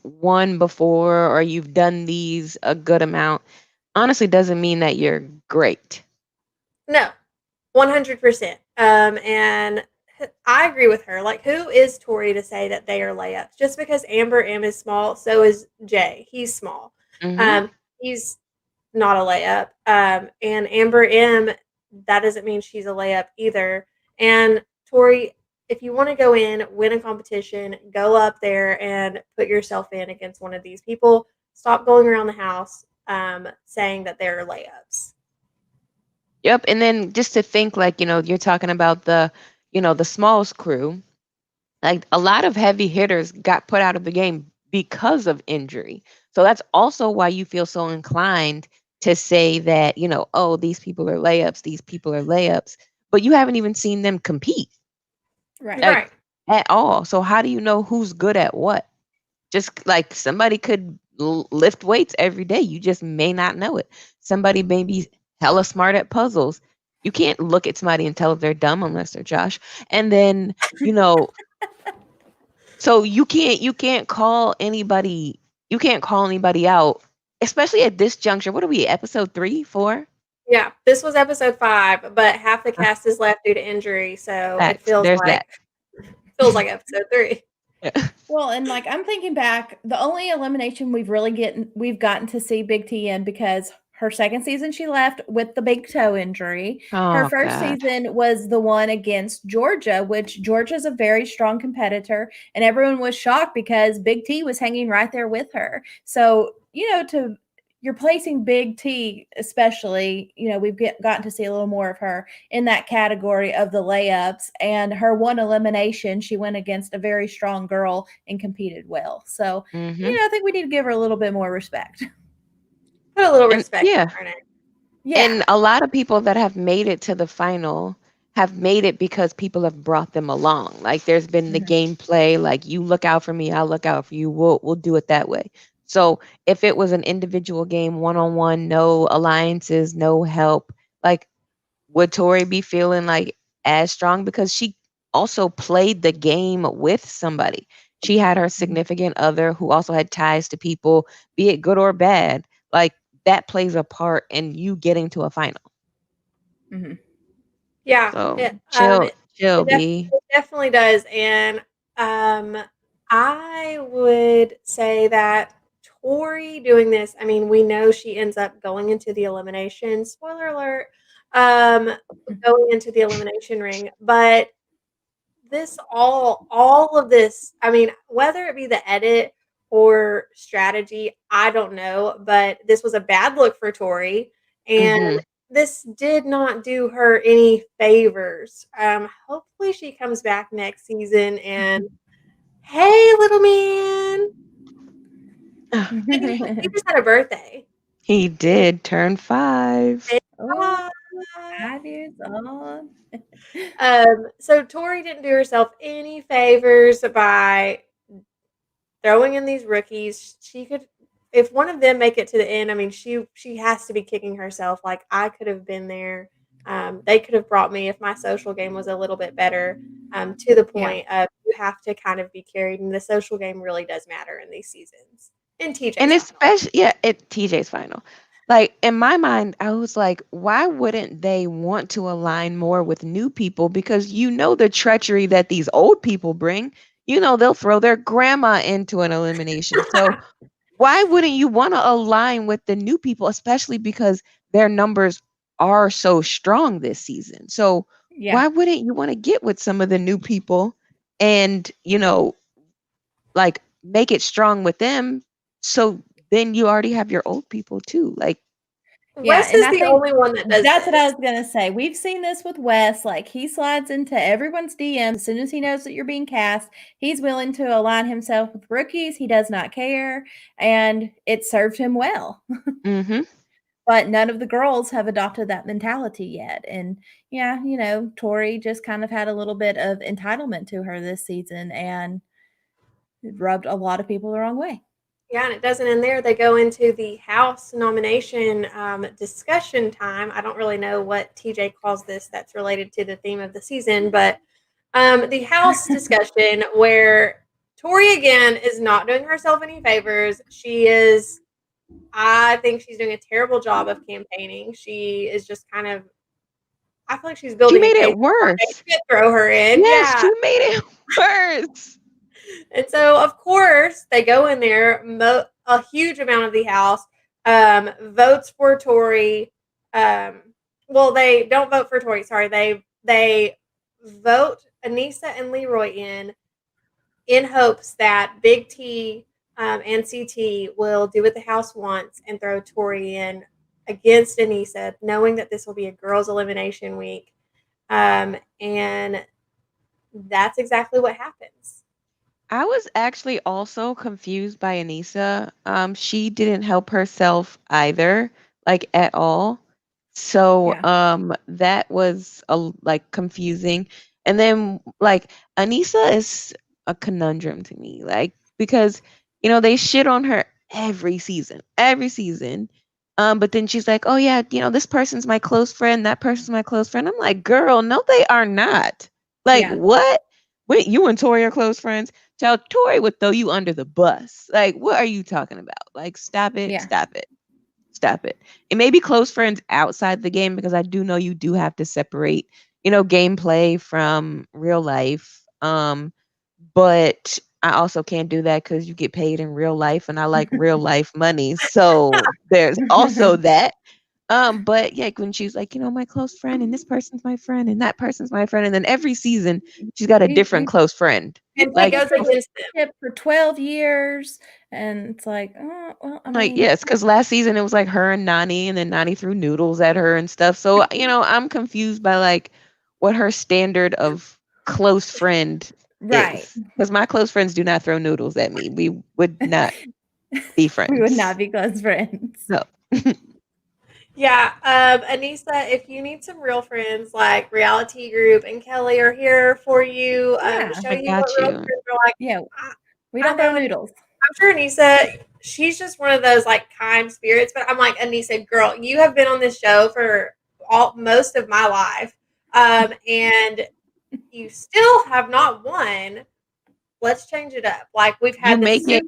won before or you've done these a good amount, honestly doesn't mean that you're great. No, 100%. And I agree with her. Like, who is Tori to say that they are layups? Just because Amber M is small, so is Jay. He's small. Mm-hmm. He's not a layup. And Amber M, that doesn't mean she's a layup either. And Tori, if you want to go in, win a competition, go up there and put yourself in against one of these people. Stop going around the house saying that they're layups. Yep. And then just to think, like, you're talking about the Smalls crew. Like, a lot of heavy hitters got put out of the game because of injury. So that's also why you feel so inclined to say that, oh, these people are layups, these people are layups, but you haven't even seen them compete. Right. Like, at all. So how do you know who's good at what? Just like somebody could lift weights every day. You just may not know it. Somebody may be hella smart at puzzles. You can't look at somebody and tell if they're dumb unless they're Josh. And then, so you can't call anybody out, especially at this juncture. What are we, episode 3, 4? Yeah, this was episode 5, but half the cast is left due to injury, so it feels like episode 3. Yeah. Well, and like I'm thinking back, the only elimination we've gotten to see Big T in, because her second season she left with the big toe injury. Her Oh, first God. season was the one against Georgia, which Georgia's a very strong competitor, and everyone was shocked because Big T was hanging right there with her. So, you're placing Big T, especially, we've gotten to see a little more of her in that category of the layups. And her one elimination, she went against a very strong girl and competed well. So, I think we need to give her a little bit more respect. Put a little respect yeah. in her name. Yeah. And a lot of people that have made it to the final have made it because people have brought them along. Like, there's been the gameplay, like, you look out for me, I'll look out for you. We'll do it that way. So if it was an individual game, one-on-one, no alliances, no help, like, would Tori be feeling like as strong? Because she also played the game with somebody. She had her significant other who also had ties to people, be it good or bad. Like, that plays a part in you getting to a final. Mm-hmm. Yeah. So chill, B. It definitely does. And I would say that Tori doing this, I mean, we know she ends up going into the elimination. Spoiler alert. Going into the elimination ring. But all of this, I mean, whether it be the edit or strategy, I don't know, but this was a bad look for Tori, and Mhm. this did not do her any favors. Hopefully she comes back next season and hey, little man. He just had a birthday. He did turn 5. Oh, Ah. 5 years old. So Tori didn't do herself any favors by throwing in these rookies. She could, if one of them make it to the end, I mean, she has to be kicking herself. Like, I could have been there. They could have brought me if my social game was a little bit better. To the Yeah. point of you have to kind of be carried, and the social game really does matter in these seasons. In TJ's And final. especially TJ's final. Like in my mind, I was like, why wouldn't they want to align more with new people? Because you know the treachery that these old people bring. You know they'll throw their grandma into an elimination. So why wouldn't you want to align with the new people, especially because their numbers are so strong this season? So Yeah. why wouldn't you want to get with some of the new people and, like make it strong with them? So then you already have your old people too. Like, Yeah, Wes and is I the think only one that does that's what I this. was gonna say. We've seen this with Wes. Like he slides into everyone's DM as soon as he knows that you're being cast. He's willing to align himself with rookies. He does not care, and it served him well. mm-hmm. But none of the girls have adopted that mentality yet. And yeah, Tori just kind of had a little bit of entitlement to her this season, and it rubbed a lot of people the wrong way. Yeah, and it doesn't end there. They go into the House nomination discussion time. I don't really know what TJ calls this that's related to the theme of the season, but the House discussion where Tori again is not doing herself any favors. I think she's doing a terrible job of campaigning. She is just kind of, I feel like she's She building a made case it worse. to throw her in. Yes, Yeah. she made it worse. And so, of course, they go in there. A huge amount of the House votes for Tori. Well, they don't vote for Tori. Sorry, they vote Anissa and Leroy in hopes that Big T and CT will do what the House wants and throw Tori in against Anissa, knowing that this will be a girls' elimination week. And that's exactly what happens. I was actually also confused by Anissa. She didn't help herself either, like at all. So Yeah. that was like confusing. And then like Anissa is a conundrum to me, like because they shit on her every season, every season. But then she's like, oh yeah, this person's my close friend, that person's my close friend. I'm like, girl, no, they are not. Like Yeah. what? Wait, you and Tori are close friends? Child, Tori would throw you under the bus. Like, what are you talking about? Like, stop it, Yeah. stop it, stop it. It may be close friends outside the game because I do know you do have to separate, gameplay from real life. But I also can't do that because you get paid in real life and I like real life money. So there's also that. But yeah, when she's like, my close friend and this person's my friend and that person's my friend, and then every season she's got a different close friend. And Like she goes against them. for 12 years, and it's like, oh, well, I Like, mean, yes, because last season it was like her and Nani, and then Nani threw noodles at her and stuff. So, I'm confused by like what her standard of close friend right. is. Because my close friends do not throw noodles at me. We would not be friends. We would not be close friends. No. Yeah, Anissa, if you need some real friends, like RealiTEA Group and Kelly are here for you to show I you got what real you. friends are like. Yeah, we I don't throw know noodles. I'm sure Anissa, she's just one of those like kind spirits, but I'm like, Anissa, girl, you have been on this show for most of my life, and you still have not won. Let's change it up. Like we've had You this make it.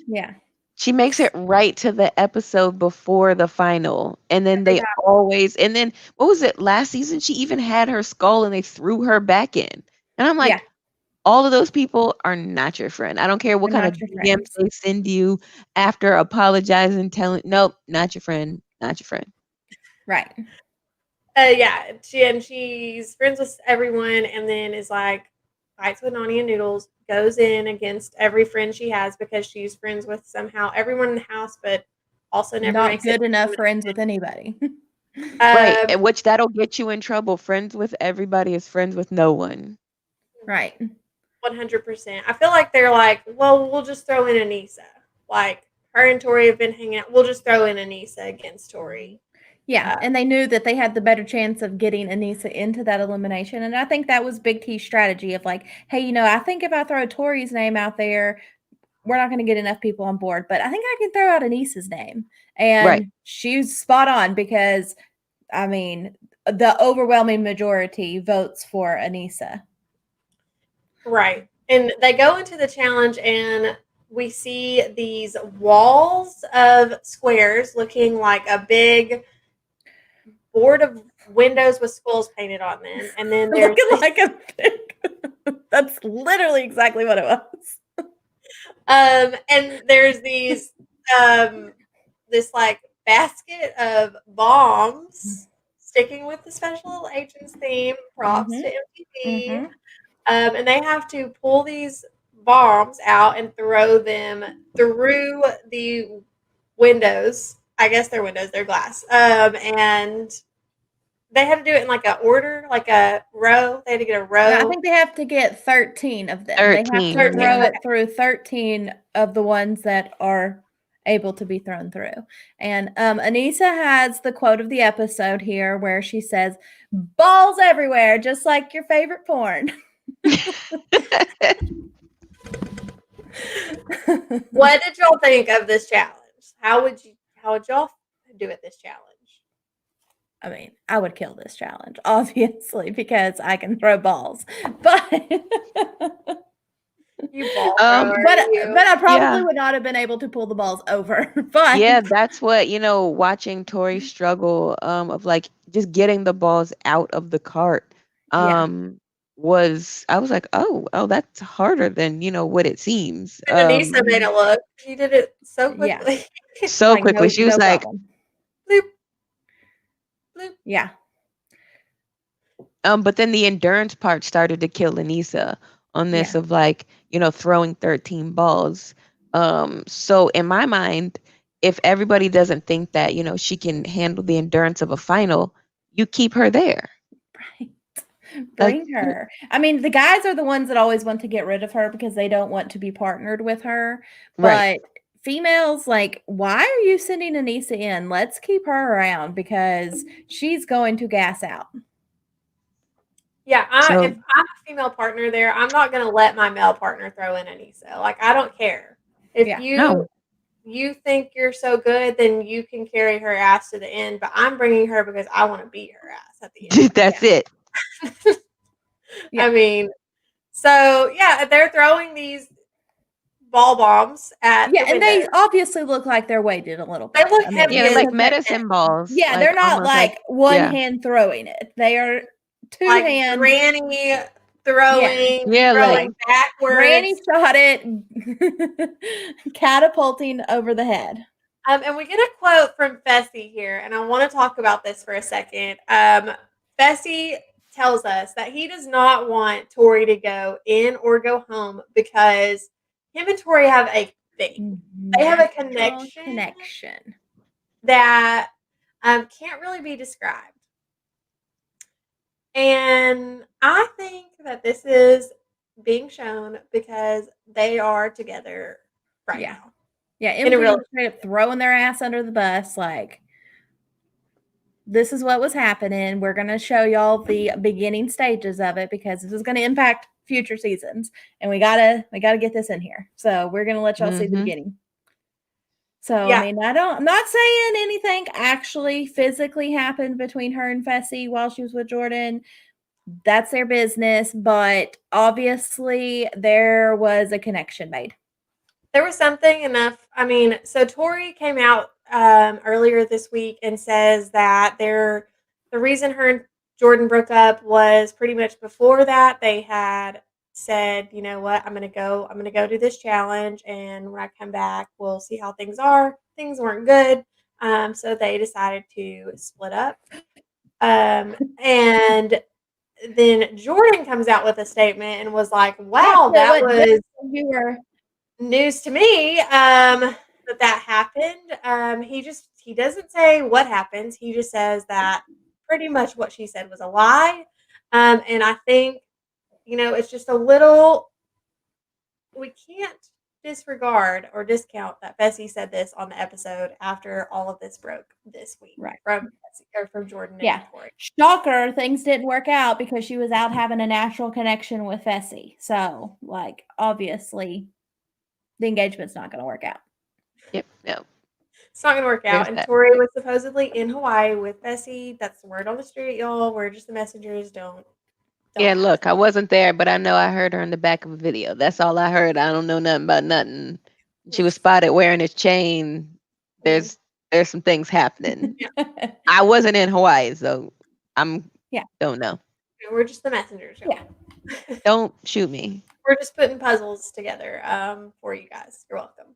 Yeah. She makes it right to the episode before the final. And then they always, and then what was it? Last season, she even had her skull and they threw her back in. And I'm like, Yeah. all of those people are not your friend. I don't care what They're kind of not your DMs friends. they send you after apologizing, telling, nope, not your friend, not your friend. Right. Yeah, she's friends with everyone, and then is like, fights with Nani and Noodles, goes in against every friend she has because she's friends with somehow everyone in the house, but also never Not makes good it. enough friends with anybody. Right, and which that'll get you in trouble. Friends with everybody is friends with no one. Right. 100%. I feel like they're like, well, we'll just throw in Anissa. Like, her and Tori have been hanging out. We'll just throw in Anissa against Tori. Yeah, and they knew that they had the better chance of getting Anissa into that elimination. And I think that was Big T's strategy of like, hey, I think if I throw Tori's name out there, we're not going to get enough people on board. But I think I can throw out Anissa's name. And Right. she's spot on because, I mean, the overwhelming majority votes for Anissa. Right. And they go into the challenge and we see these walls of squares looking like a big board of windows with skulls painted on them. And then there's looking like a pig. That's literally exactly what it was. And there's these this like basket of bombs sticking with the special agents theme, props to MTV. And they have to pull these bombs out and throw them through the windows. I guess they're windows, they're glass. And they had to do it in like a order, like a row. They had to get a row. I think they have to get 13 of them. 13. They have to throw it through 13 of the ones that are able to be thrown through. And Anissa has the quote of the episode here where she says, balls everywhere, just like your favorite porn. What did y'all think of this challenge? How would y'all do it this challenge? I mean, I would kill this challenge, obviously, because I can throw balls. But You ball but I probably would not have been able to pull the balls over. But yeah, that's what, watching Tori struggle of like just getting the balls out of the cart was, I was like, oh, that's harder than, what it seems. Anissa made it look. She did it so quickly. Yeah. So like, quickly. She was like, bloop, bloop. Yeah. But then the endurance part started to kill Anissa on this of like, throwing 13 balls. So in my mind, if everybody doesn't think that, she can handle the endurance of a final, you keep her there. Right. Bring her. I mean, the guys are the ones that always want to get rid of her because they don't want to be partnered with her. But females, like, why are you sending Anissa in? Let's keep her around because she's going to gas out. Yeah, if I'm a female partner there, I'm not going to let my male partner throw in Anissa. Like, I don't care. If you think you're so good, then you can carry her ass to the end. But I'm bringing her because I want to beat her ass at the end. That's it. I mean, so they're throwing these ball bombs at the and they obviously look like they're weighted a little bit. They look heavy, like medicine balls. Yeah, like, they're not like one hand throwing it. They are two like hands. Granny throwing, throwing backwards. Granny shot it, catapulting over the head. And we get a quote from Fessy here, and I want to talk about this for a second. Fessy tells us that he does not want Tori to go in or go home because him and Tori have a thing. They have a connection that can't really be described. And I think that this is being shown because they are together right now. Yeah, MTV straight up throwing their ass under the bus. Like, this is what was happening. We're going to show y'all the beginning stages of it because this is going to impact future seasons, and we gotta get this in here. So we're going to let y'all see the beginning. So I mean, I'm not saying anything actually physically happened between her and Fessy while she was with Jordan. That's their business, but obviously there was a connection made. There was something enough. I mean, so Tori came out earlier this week and says that the reason her and Jordan broke up was pretty much before that they had said, you know what, I'm gonna go do this challenge, and when I come back, we'll see how things are. Things weren't good, so they decided to split up. And then Jordan comes out with a statement and was like, wow, that was news to me that happened. He doesn't say what happens. He just says that pretty much what she said was a lie. And I think, it's just a little, we can't disregard or discount that Fessy said this on the episode after all of this broke this week, right? From Jordan and Tori. Shocker, things didn't work out because she was out having a natural connection with Fessy. So, obviously, the engagement's not going to work out. Yep, no. It's not going to work out. And Tori was supposedly in Hawaii with Fessy. That's the word on the street, y'all. We're just the messengers. Don't yeah, look, I wasn't there, but I know I heard her in the back of a video. That's all I heard. I don't know nothing about nothing. She was spotted wearing his chain. There's some things happening. I wasn't in Hawaii, so don't know. We're just the messengers, y'all. Yeah. Don't shoot me. We're just putting puzzles together for you guys. You're welcome.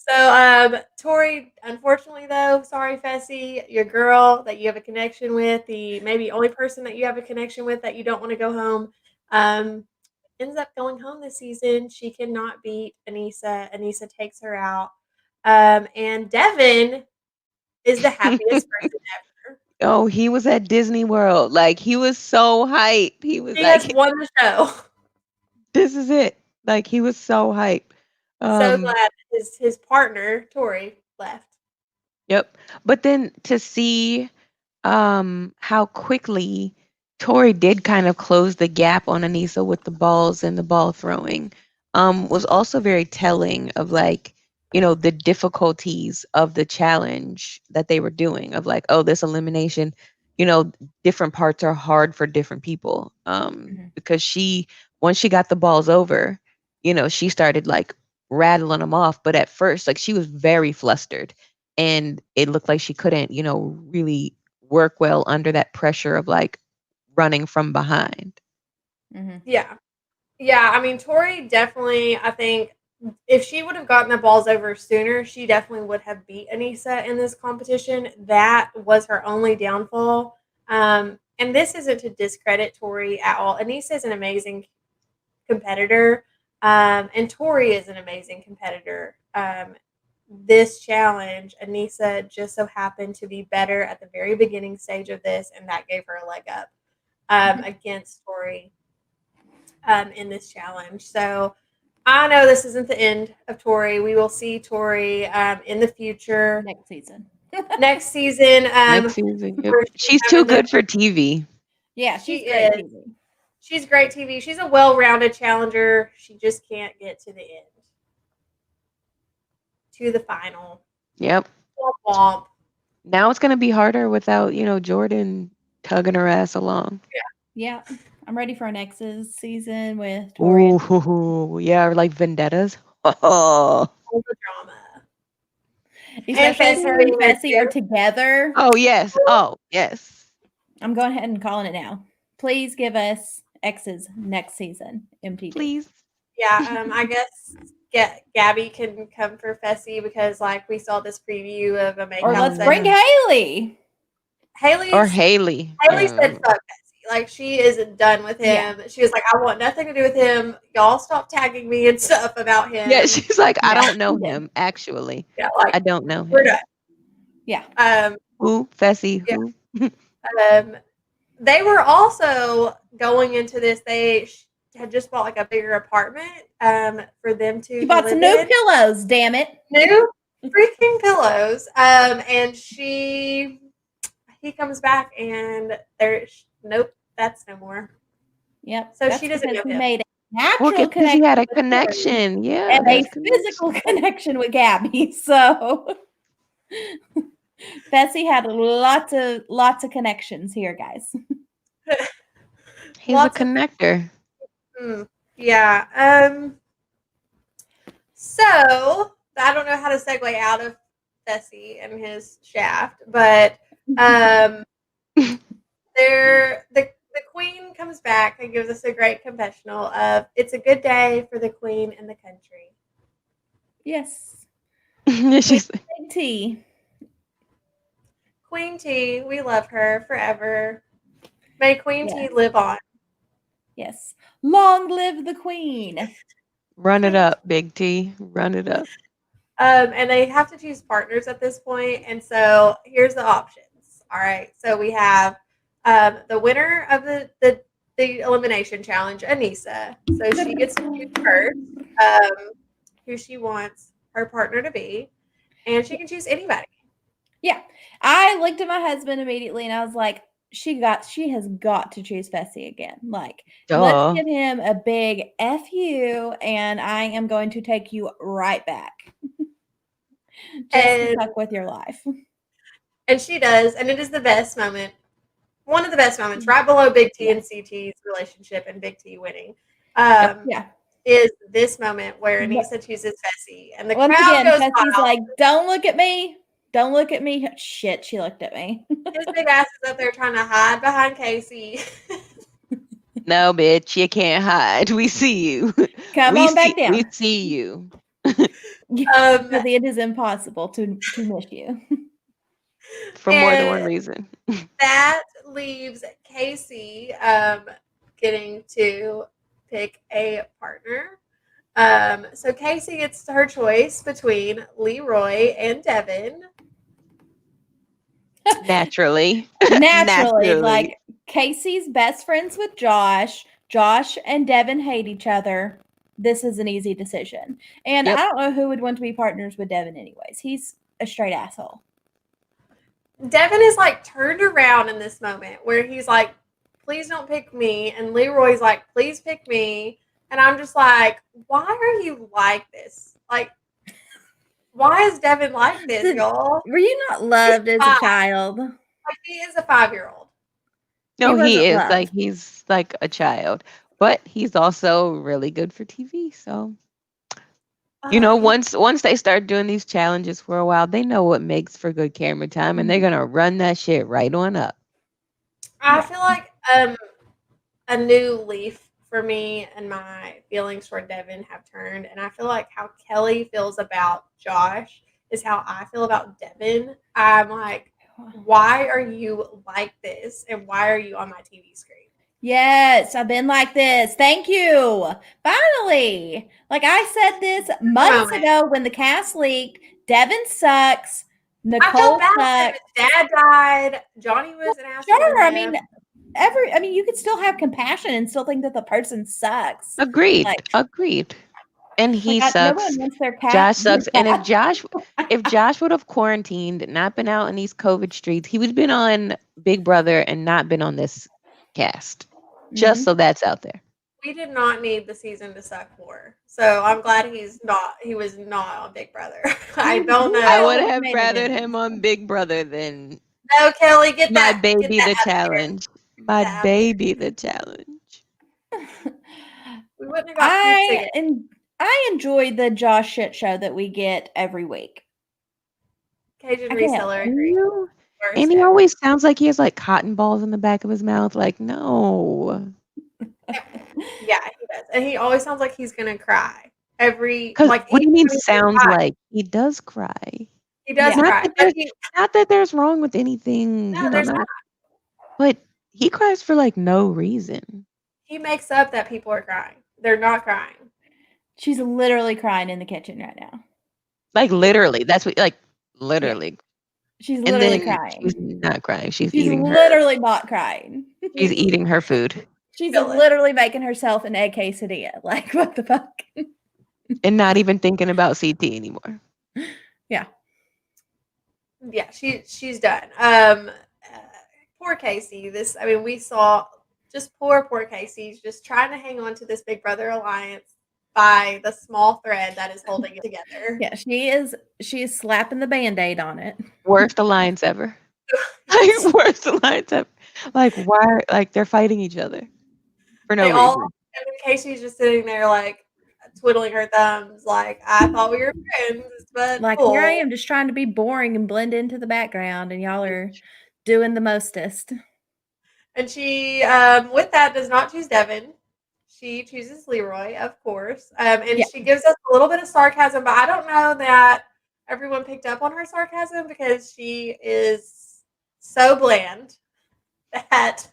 So, Tori, unfortunately, though, sorry, Fessy, your girl that you have a connection with, the maybe only person that you have a connection with that you don't want to go home, ends up going home this season. She cannot beat Anissa. Anissa takes her out. And Devin is the happiest person ever. Oh, he was at Disney World. He was so hyped. He has won the show. This is it. He was so hyped. So glad his partner, Tori, left. Yep. But then to see how quickly Tori did kind of close the gap on Anissa with the balls and the ball throwing was also very telling of the difficulties of the challenge that they were doing of this elimination, different parts are hard for different people because once she got the balls over, she started rattling them off. But at first, she was very flustered and it looked like she couldn't, really work well under that pressure of running from behind. Mm-hmm. Yeah. I mean, Tori definitely, I think if she would have gotten the balls over sooner, she definitely would have beat Anissa in this competition. That was her only downfall. And this isn't to discredit Tori at all. Anissa is an amazing competitor. And Tori is an amazing competitor. This challenge, Anissa just so happened to be better at the very beginning stage of this, and that gave her a leg up against Tori in this challenge. So I know this isn't the end of Tori. We will see Tori in the future. Next season. Next season. Yep. She's too good for TV. Yeah, she's great TV. She's great TV. She's a well-rounded challenger. She just can't get to the end. To the final. Yep. Womp womp. Now it's going to be harder without, Jordan tugging her ass along. Yeah. I'm ready for an X's season with Tori. Ooh, yeah, vendettas. Oh. All the drama. Especially Tori and Fessy are together. Oh, yes. I'm going ahead and calling it now. Please give us X's next season, MTV. Please. Yeah, I guess Gabby can come for Fessy because we saw this preview of a makeup. Or let's bring Haley. Haley said fuck Fessy. She is done with him. Yeah. She was like, I want nothing to do with him. Y'all stop tagging me and stuff about him. Yeah, she's like, I don't know him, actually. Yeah, I don't know him. We're done. Yeah. Who? Fessy? Who? Yeah. They were also going into this. They had just bought a bigger apartment for them to. You bought some new pillows, damn it! New freaking pillows. And he comes back and nope, that's no more. Yep. So she doesn't know him. Made a natural connection. He had a connection, yeah, and a physical connection with Gabby. So. Fessy had lots of connections here, guys. He's a connector. Yeah. So I don't know how to segue out of Fessy and his shaft, but the queen comes back and gives us a great confessional of it's a good day for the queen and the country. Yes. She's Tea. Queen T, we love her forever. May Queen Yes. T live on. Yes. Long live the queen. Run it up, Big T. Run it up. And they have to choose partners at this point. And so here's the options. All right. So we have the winner of the elimination challenge, Anissa. So she gets to choose first who she wants her partner to be. And she can choose anybody. Yeah. I looked at my husband immediately and I was like, she has got to choose Fessy again. Like, let's Duh. give him a big F you, and I am going to take you right back. Just to fuck with your life. And she does, and it is the best moment. One of the best moments, right below Big T and CT's relationship and Big T winning. Is this moment where Anissa chooses Fessy, and the Once crowd again, goes Fessy's wild. like, "Don't look at me! Don't look at me!" Shit, she looked at me. His big ass is up there trying to hide behind Casey. No, bitch, you can't hide. We see you. Come on back down. We see you. It is impossible to miss you. For more than one reason. That leaves Casey getting to pick a partner. So Casey gets her choice between Leroy and Devin. Naturally. Like Casey's best friends with Josh. Josh and Devin hate each other. This is an easy decision. And I don't know who would want to be partners with Devin anyways. He's a straight asshole. Devin is like turned around in this moment where he's like, please don't pick me. And Leroy's like, please pick me. And I'm just like, why are you like this? Like, why is Devin like this, y'all? Were you not loved as a child? Like, he is a 5-year-old. No, he is loved. Like, he's like a child. But he's also really good for TV. So, you know, once they start doing these challenges for a while, they know what makes for good camera time, and they're gonna run that shit right on up. I feel like a new leaf for me and my feelings toward Devin have turned, and I feel like how Kelly feels about Josh is how I feel about Devin. I'm like, why are you like this, and why are you on my TV screen? Yes, I've been like this. Thank you. Finally. Like I said this months ago when the cast leaked. Devin sucks. Nicole sucks. His dad died. Johnny was an asshole. Sure. I mean, you could still have compassion and still think that the person sucks. Agreed. Agreed. And he sucks. Josh sucks. And if Josh would have quarantined, not been out in these COVID streets, he would have been on Big Brother and not been on this cast. Just so that's out there. We did not need the season to suck more. So I'm glad he was not on Big Brother. I don't know. I would have rathered him on Big Brother than No, Kelly, get that. My baby the challenge. My baby the challenge. We wouldn't have got I enjoy the Josh shit show that we get every week. Cajun reseller agree. And he always sounds like he has like cotton balls in the back of his mouth. Like, no. Yeah, he does. And he always sounds like he's gonna cry. What do you mean sounds like? He does cry. He does cry. Not that there's wrong with anything. No, there's not. But he cries for like no reason. He makes up that people are crying. They're not crying. She's literally crying in the kitchen right now. Like literally. That's what literally. Yeah. She's literally crying. She's not crying. She's literally not crying. She's eating her food. She's literally making herself an egg quesadilla. Like, what the fuck? And not even thinking about CT anymore. Yeah. Yeah, she's done. Poor Casey. We saw just poor Casey just trying to hang on to this Big Brother alliance by the small thread that is holding it together. Yeah, she is slapping the Band-Aid on it. Worst alliance ever. Worst alliance ever. Like, why? Like, they're fighting each other for no reason. And Casey's just sitting there, like, twiddling her thumbs, like, I thought we were friends, but like, cool. Here I am just trying to be boring and blend into the background, and y'all are doing the mostest. And she, with that, does not choose Devin. She chooses Leroy, of course. She gives us a little bit of sarcasm, but I don't know that everyone picked up on her sarcasm because she is so bland that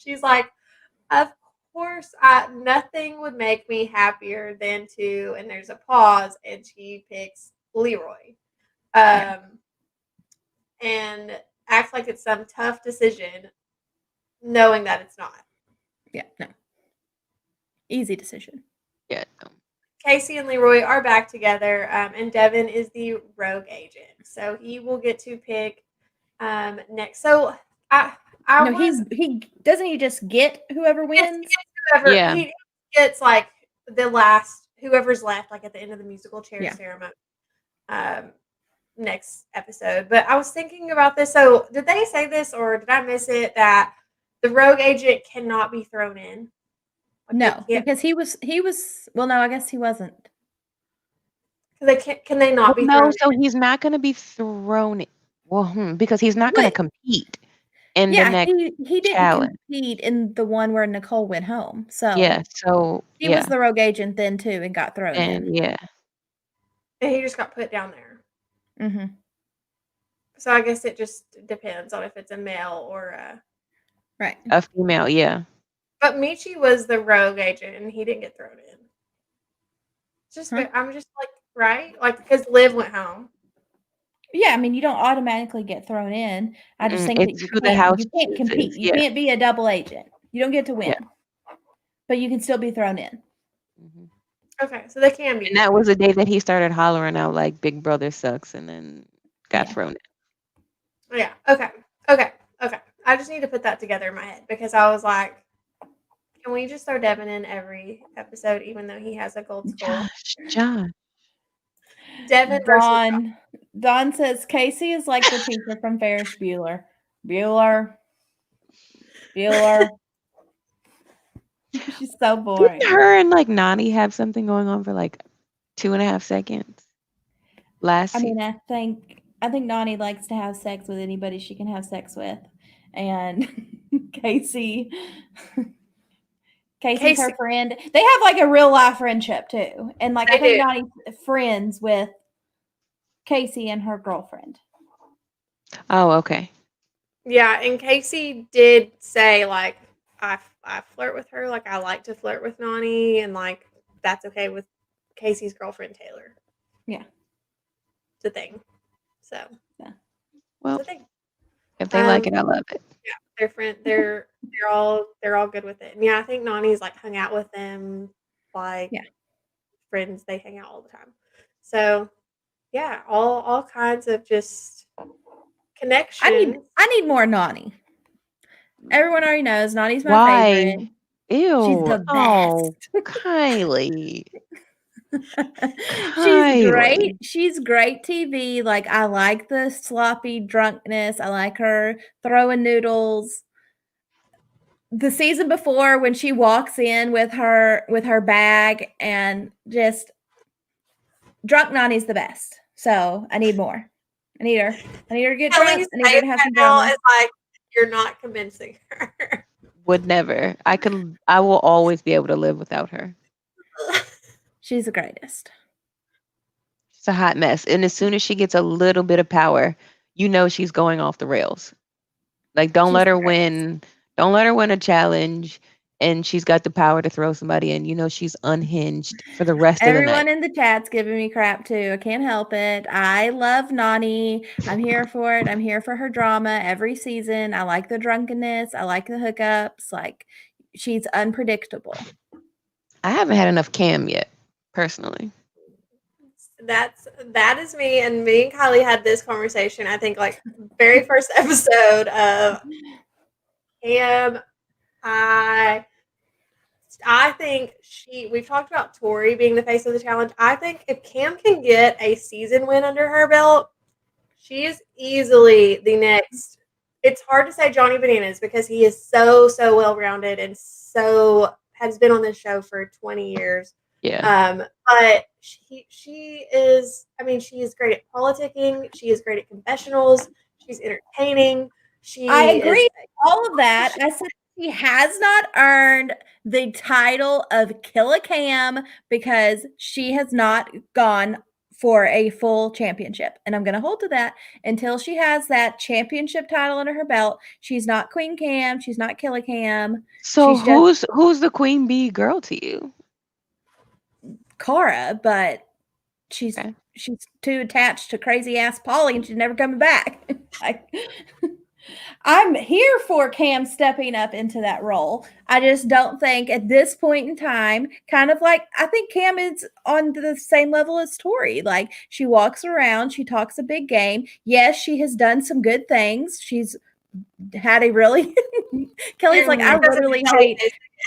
she's like, of course, nothing would make me happier than to, and there's a pause, and she picks Leroy. And acts like it's some tough decision, knowing that it's not. Yeah, no. Easy decision. Yeah. Casey and Leroy are back together, and Devin is the rogue agent, so he will get to pick next. So he doesn't he just get whoever wins? He gets like the last whoever's left, like at the end of the musical chair ceremony. Next episode. But I was thinking about this. So did they say this or did I miss it that the rogue agent cannot be thrown in? No, because he was well, no, I guess he wasn't. Can they not be thrown in? So he's not going to be thrown in. Well, because he's not going to compete in the next he didn't challenge. compete in the one where Nicole went home. So he was the rogue agent then too and got thrown in. Yeah. And he just got put down there. Mm-hmm. So I guess it just depends on if it's a male or a female, yeah. But Michi was the rogue agent and he didn't get thrown in. I'm just like, right? Like, because Liv went home. Yeah, I mean, you don't automatically get thrown in. I just think that you can't compete. You can't be a double agent. You don't get to win. But you can still be thrown in. Mm-hmm. Okay, so they can be. And that was the day that he started hollering out like Big Brother sucks and then got thrown in. Yeah, okay. I just need to put that together in my head because I was like, can we just throw Devin in every episode even though he has a gold skull? Josh. Devin Dawn says Casey is like the teacher from Ferris Bueller. Bueller. She's so boring. Didn't her and like Nani have something going on for like 2.5 seconds last season? I think Nani likes to have sex with anybody she can have sex with, and Casey's her friend. They have like a real life friendship too, and like I think Nani's friends with Casey and her girlfriend. Oh, okay. Yeah, and Casey did say like I flirt with her, like I like to flirt with Nani, and like that's okay with Casey's girlfriend Taylor. Yeah, it's a thing. So well, if they like it, I love it. Yeah, they're friend. They're all good with it. And yeah, I think Nani's like hung out with them like friends. They hang out all the time. So yeah, all kinds of just connections. I need more Nani. Everyone already knows Nani's my favorite. Ew. She's the best. Oh, Kylie. She's great. She's great TV. Like I like the sloppy drunkenness. I like her throwing noodles. The season before when she walks in with her bag and just drunk Nani's the best. So I need more. I need her to get drunk. I need her to have some drama. It's like you're not convincing her. Would never. I will always be able to live without her. She's the greatest. She's a hot mess. And as soon as she gets a little bit of power, you know she's going off the rails. Like don't let her win. Don't let her win a challenge and she's got the power to throw somebody in. You know she's unhinged for the rest of the night. Everyone in the chat's giving me crap too. I can't help it. I love Nani. I'm here for it. I'm here for her drama every season. I like the drunkenness. I like the hookups. Like she's unpredictable. I haven't had enough Cam yet, personally. That is me, and me and Kylie had this conversation. I think like very first episode of Cam. I think we've talked about Tori being the face of the challenge. I think if Cam can get a season win under her belt, she is easily the next. It's hard to say Johnny Bananas because he is so well-rounded and so has been on this show for 20 years. Yeah. But she is, I mean, she is great at politicking. She is great at confessionals. She's entertaining. I agree with all of that. I said she has not earned the title of Kill a Cam because she has not gone for a full championship. And I'm going to hold to that until she has that championship title under her belt. She's not Queen Cam. She's not Killer Cam. So She's just who's the queen bee girl to you? Cara, but she's Okay. she's too attached to crazy ass Polly and she's never coming back. I'm here for Cam stepping up into that role. I just don't think at this point in time, kind of like I think Cam is on the same level as Tori. Like she walks around, she talks a big game. Yes, she has done some good things. She's had a really Kelly's like, I literally hate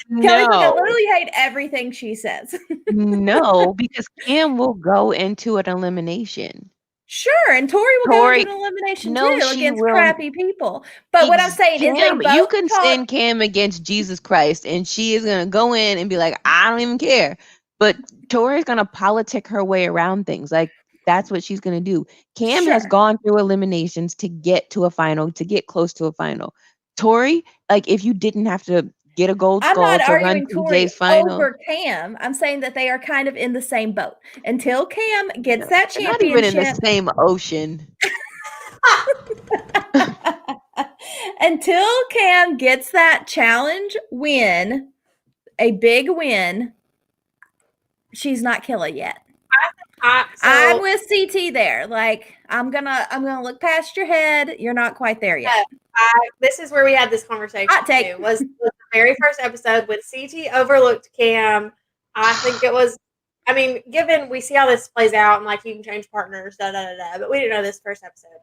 Kelly's like, I literally hate everything she says. No, because Cam will go into an elimination. Sure, and Tori will go into an elimination no, too she against will. crappy people. But what I'm saying is, they Cam, both you can talk. send Cam against Jesus Christ, and she is gonna go in and be like, I don't even care. But Tori's gonna politic her way around things. Like that's what she's gonna do. Cam has Sure. gone through eliminations to get to a final, to get close to a final. Tori, like if you didn't have to get a gold I'm skull not to run arguing to Tori today's final. over Cam. I'm saying that they are kind of in the same boat until Cam gets that They're not even in the championship. same ocean. Until Cam gets that challenge win, a big win, she's not Kelly yet. I'm with CT there. Like I'm gonna look past your head. You're not quite there yet. This is where we had this conversation too. Was the very first episode when CT overlooked Cam. I think it was. I mean, given we see how this plays out, and like you can change partners, but we didn't know this first episode.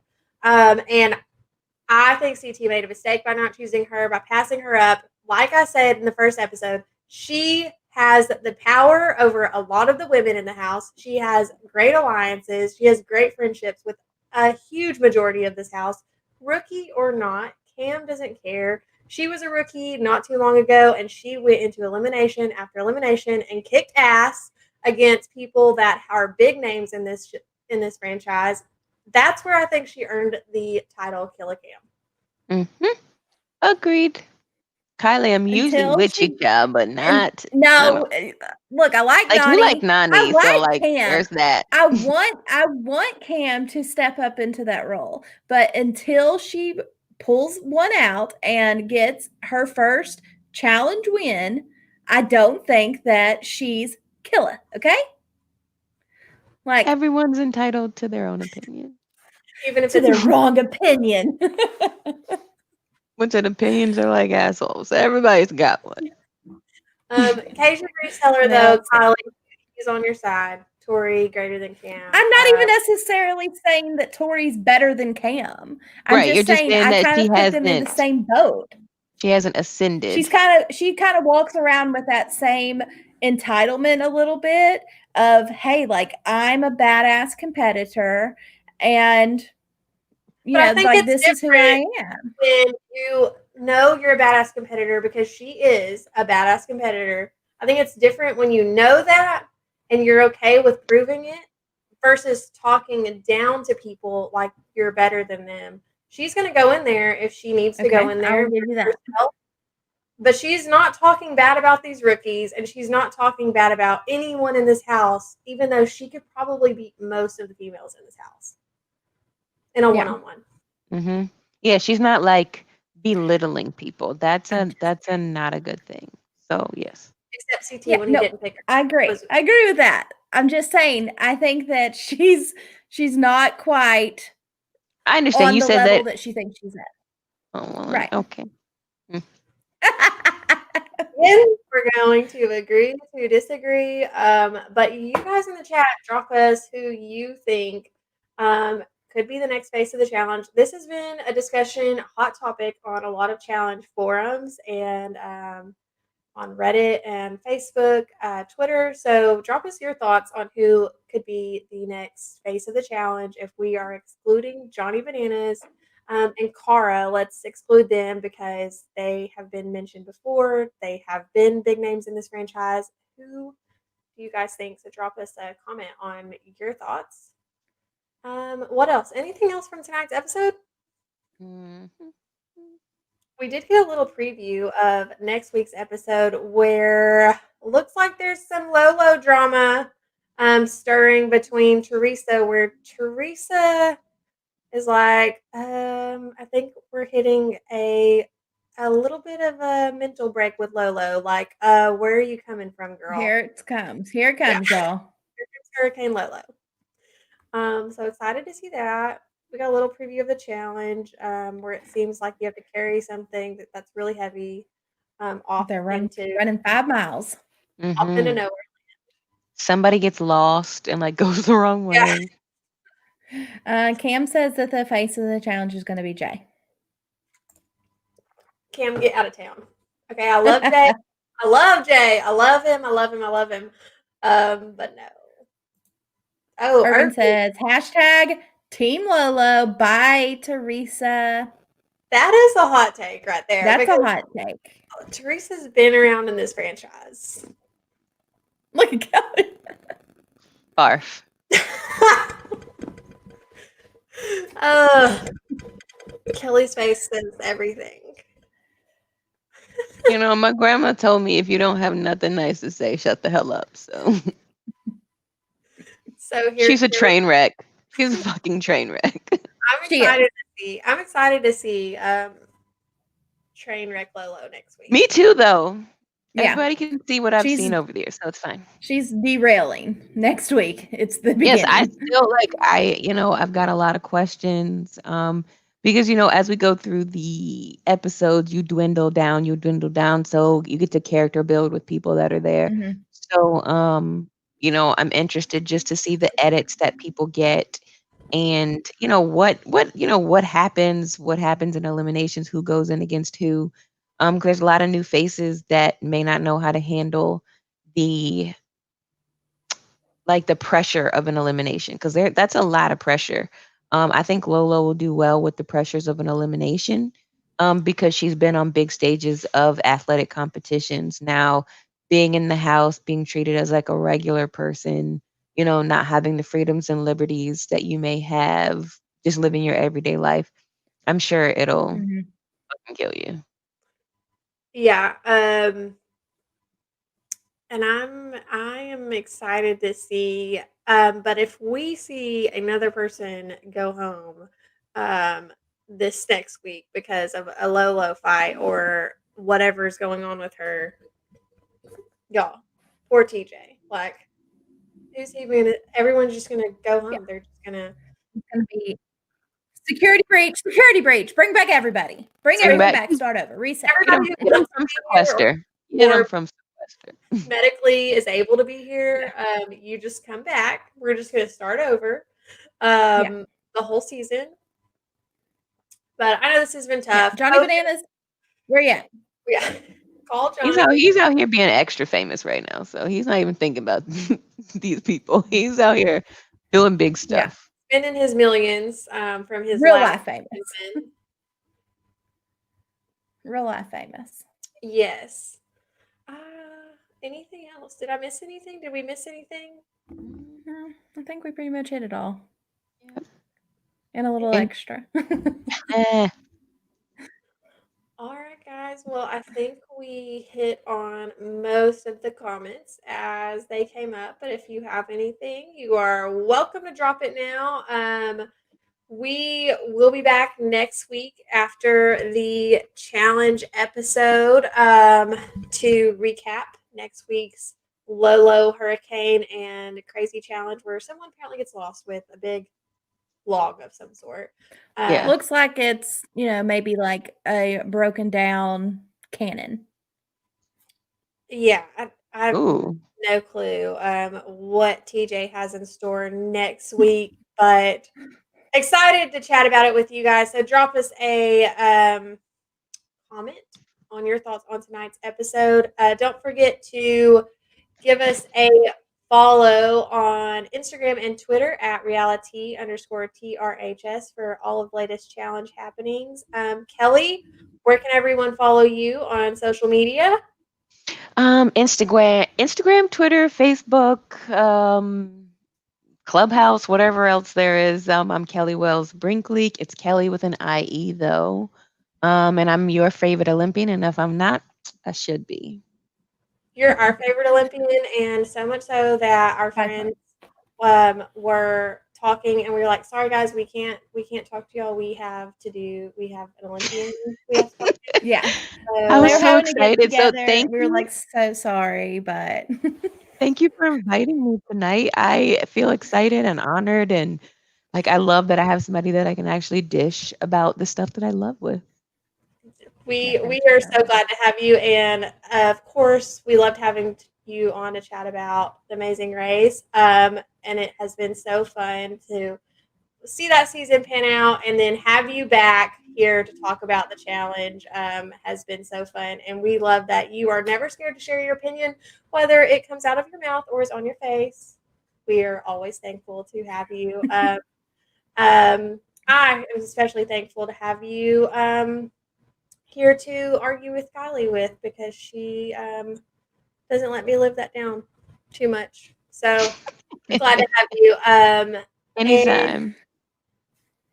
And I think CT made a mistake by not choosing her, by passing her up. Like I said in the first episode, she has the power over a lot of the women in the house. She has great alliances. She has great friendships with a huge majority of this house. Rookie or not, Cam doesn't care. She was a rookie not too long ago, and she went into elimination after elimination and kicked ass against people that are big names in this franchise. That's where I think she earned the title Killer Cam. Mm-hmm. Agreed. Kylie, I'm usually with you, but not. No, look, I like Nani. You like Nani, I like so like Cam. there's that. I want Cam to step up into that role, but until she pulls one out and gets her first challenge win, I don't think that she's killer. Okay, like everyone's entitled to their own opinion, even if it's their wrong opinion. Which opinions are like assholes. Everybody's got one. Kasia Reseller, though, Kylie, is on your side. Tori greater than Cam. I'm not even necessarily saying that Tori's better than Cam. I'm just saying I kind of put them in the same boat. She hasn't ascended. She kind of walks around with that same entitlement a little bit of, hey, like I'm a badass competitor, and like this is who I am. When you know you're a badass competitor, because she is a badass competitor, I think it's different when you know that and you're okay with proving it versus talking down to people like you're better than them. She's going to go in there if she needs to go in there. I'll give you that. But she's not talking bad about these rookies, and she's not talking bad about anyone in this house, even though she could probably beat most of the females in this house in a one-on-one. Mm-hmm. Yeah, she's not like belittling people. That's a not a good thing. So yes. Except CT when he didn't pick her. I agree. I agree with that. I'm just saying, I think that she's not quite. I understand. You said level that she thinks she's at. Oh, well, right. Okay. We're going to agree to disagree. But you guys in the chat, drop us who you think could be the next face of the challenge. This has been a discussion, hot topic on a lot of challenge forums and on Reddit and Facebook, Twitter. So drop us your thoughts on who could be the next face of the challenge. If we are excluding Johnny Bananas and Cara, let's exclude them because they have been mentioned before. They have been big names in this franchise. Who do you guys think? So drop us a comment on your thoughts. What else? Anything else from tonight's episode? Mm-hmm. We did get a little preview of next week's episode where looks like there's some Lolo drama. stirring between Teresa, where Teresa is like, I think we're hitting a little bit of a mental break with Lolo. Like, where are you coming from, girl? Here it comes. Here it comes, y'all. Here comes Hurricane Lolo. So excited to see that. We got a little preview of the challenge, where it seems like you have to carry something that's really heavy, off They're into running 5 miles. off into nowhere. Somebody gets lost and like goes the wrong way. Cam says that the face of the challenge is going to be Jay. Cam, get out of town. Okay, I love Jay. I love Jay. I love him. I love him. I love him. But no. Oh, Urban says hashtag Team Lolo. Bye, Teresa. That is a hot take right there. That's a hot take. Teresa's been around in this franchise. Look at Kelly. Barf. Kelly's face says everything. You know, my grandma told me if you don't have nothing nice to say, shut the hell up. So she's a train wreck. She's a fucking train wreck. I'm excited to see train wreck Lolo next week. Me too, though. Yeah. Everybody can see what I've seen over the years, so it's fine. She's derailing next week. It's the beginning. Yes, I still I've got a lot of questions. Because as we go through the episodes, you dwindle down, so you get to character build with people that are there. Mm-hmm. So I'm interested just to see the edits that people get, and what happens in eliminations, who goes in against who. There's a lot of new faces that may not know how to handle the pressure of an elimination, because that's a lot of pressure. I think Lolo will do well with the pressures of an elimination, because she's been on big stages of athletic competitions. Now, being in the house, being treated as like a regular person, not having the freedoms and liberties that you may have just living your everyday life, I'm sure it'll fucking kill you. Yeah. And I am excited to see, but if we see another person go home this next week because of a Lolo fight or whatever's going on with her, y'all, poor TJ. Like, who's he gonna? Everyone's just gonna go home. Yeah. They're just gonna. It's gonna be security breach. Bring back everybody. Bring everyone back. Start over. Reset. Everybody get them from sequester. Get them from sequester. Medically is able to be here. You just come back. We're just gonna start over. The whole season. But I know this has been tough. Johnny Bananas, where you at? Yeah. Call Johnny. He's out here being extra famous right now, so he's not even thinking about these people. He's out here doing big stuff. Spending his millions from his real life famous. Real life famous. Yes. Anything else? Did I miss anything? Did we miss anything? I think we pretty much hit it all. Yeah. And a little extra. All right, guys. Well, I think we hit on most of the comments as they came up. But if you have anything, you are welcome to drop it now. We will be back next week after the challenge episode to recap next week's Lolo, Hurricane, and Crazy Challenge, where someone apparently gets lost with a big log of some sort. It looks like it's, maybe like a broken down cannon. Yeah, I have no clue what TJ has in store next week, but excited to chat about it with you guys. So drop us a comment on your thoughts on tonight's episode. Don't forget to give us a follow on Instagram and Twitter at RealiTEA_TRHS for all of the latest challenge happenings. Kelly, where can everyone follow you on social media? Instagram, Twitter, Facebook, Clubhouse, whatever else there is. I'm Kellie Wells-Brinkley. It's Kelly with an IE though. And I'm your favorite Olympian, and if I'm not, I should be. You're our favorite Olympian, and so much so that our friends were talking, and we were like, "Sorry, guys, we can't talk to y'all. We have an Olympian we have to talk to." Yeah. I So, was They were so having to get excited. So together. thank We were you. like, so sorry, but Thank you for inviting me tonight. I feel excited and honored, and like I love that I have somebody that I can actually dish about the stuff that I love with. we are so glad to have you, and of course, we loved having you on to chat about The Amazing Race. And it has been so fun to see that season pan out, and then have you back here to talk about the challenge. Has been so fun, and we love that you are never scared to share your opinion, whether it comes out of your mouth or is on your face. We are always thankful to have you. I was especially thankful to have you here to argue with Kylie with, because she doesn't let me live that down too much. So glad to have you. And Anytime.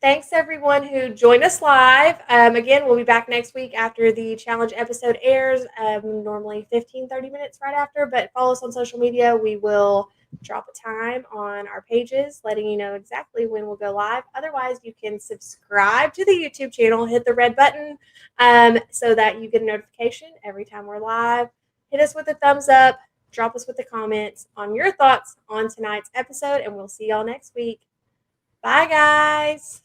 thanks everyone who joined us live. Again, we'll be back next week after the challenge episode airs, normally 15-30 minutes right after, but follow us on social media. We will drop a time on our pages letting you know exactly when we'll go live. Otherwise, you can subscribe to the YouTube channel, hit the red button so that you get a notification every time we're live. Hit us with a thumbs up, drop us with the comments on your thoughts on tonight's episode, and we'll see y'all next week. Bye, guys.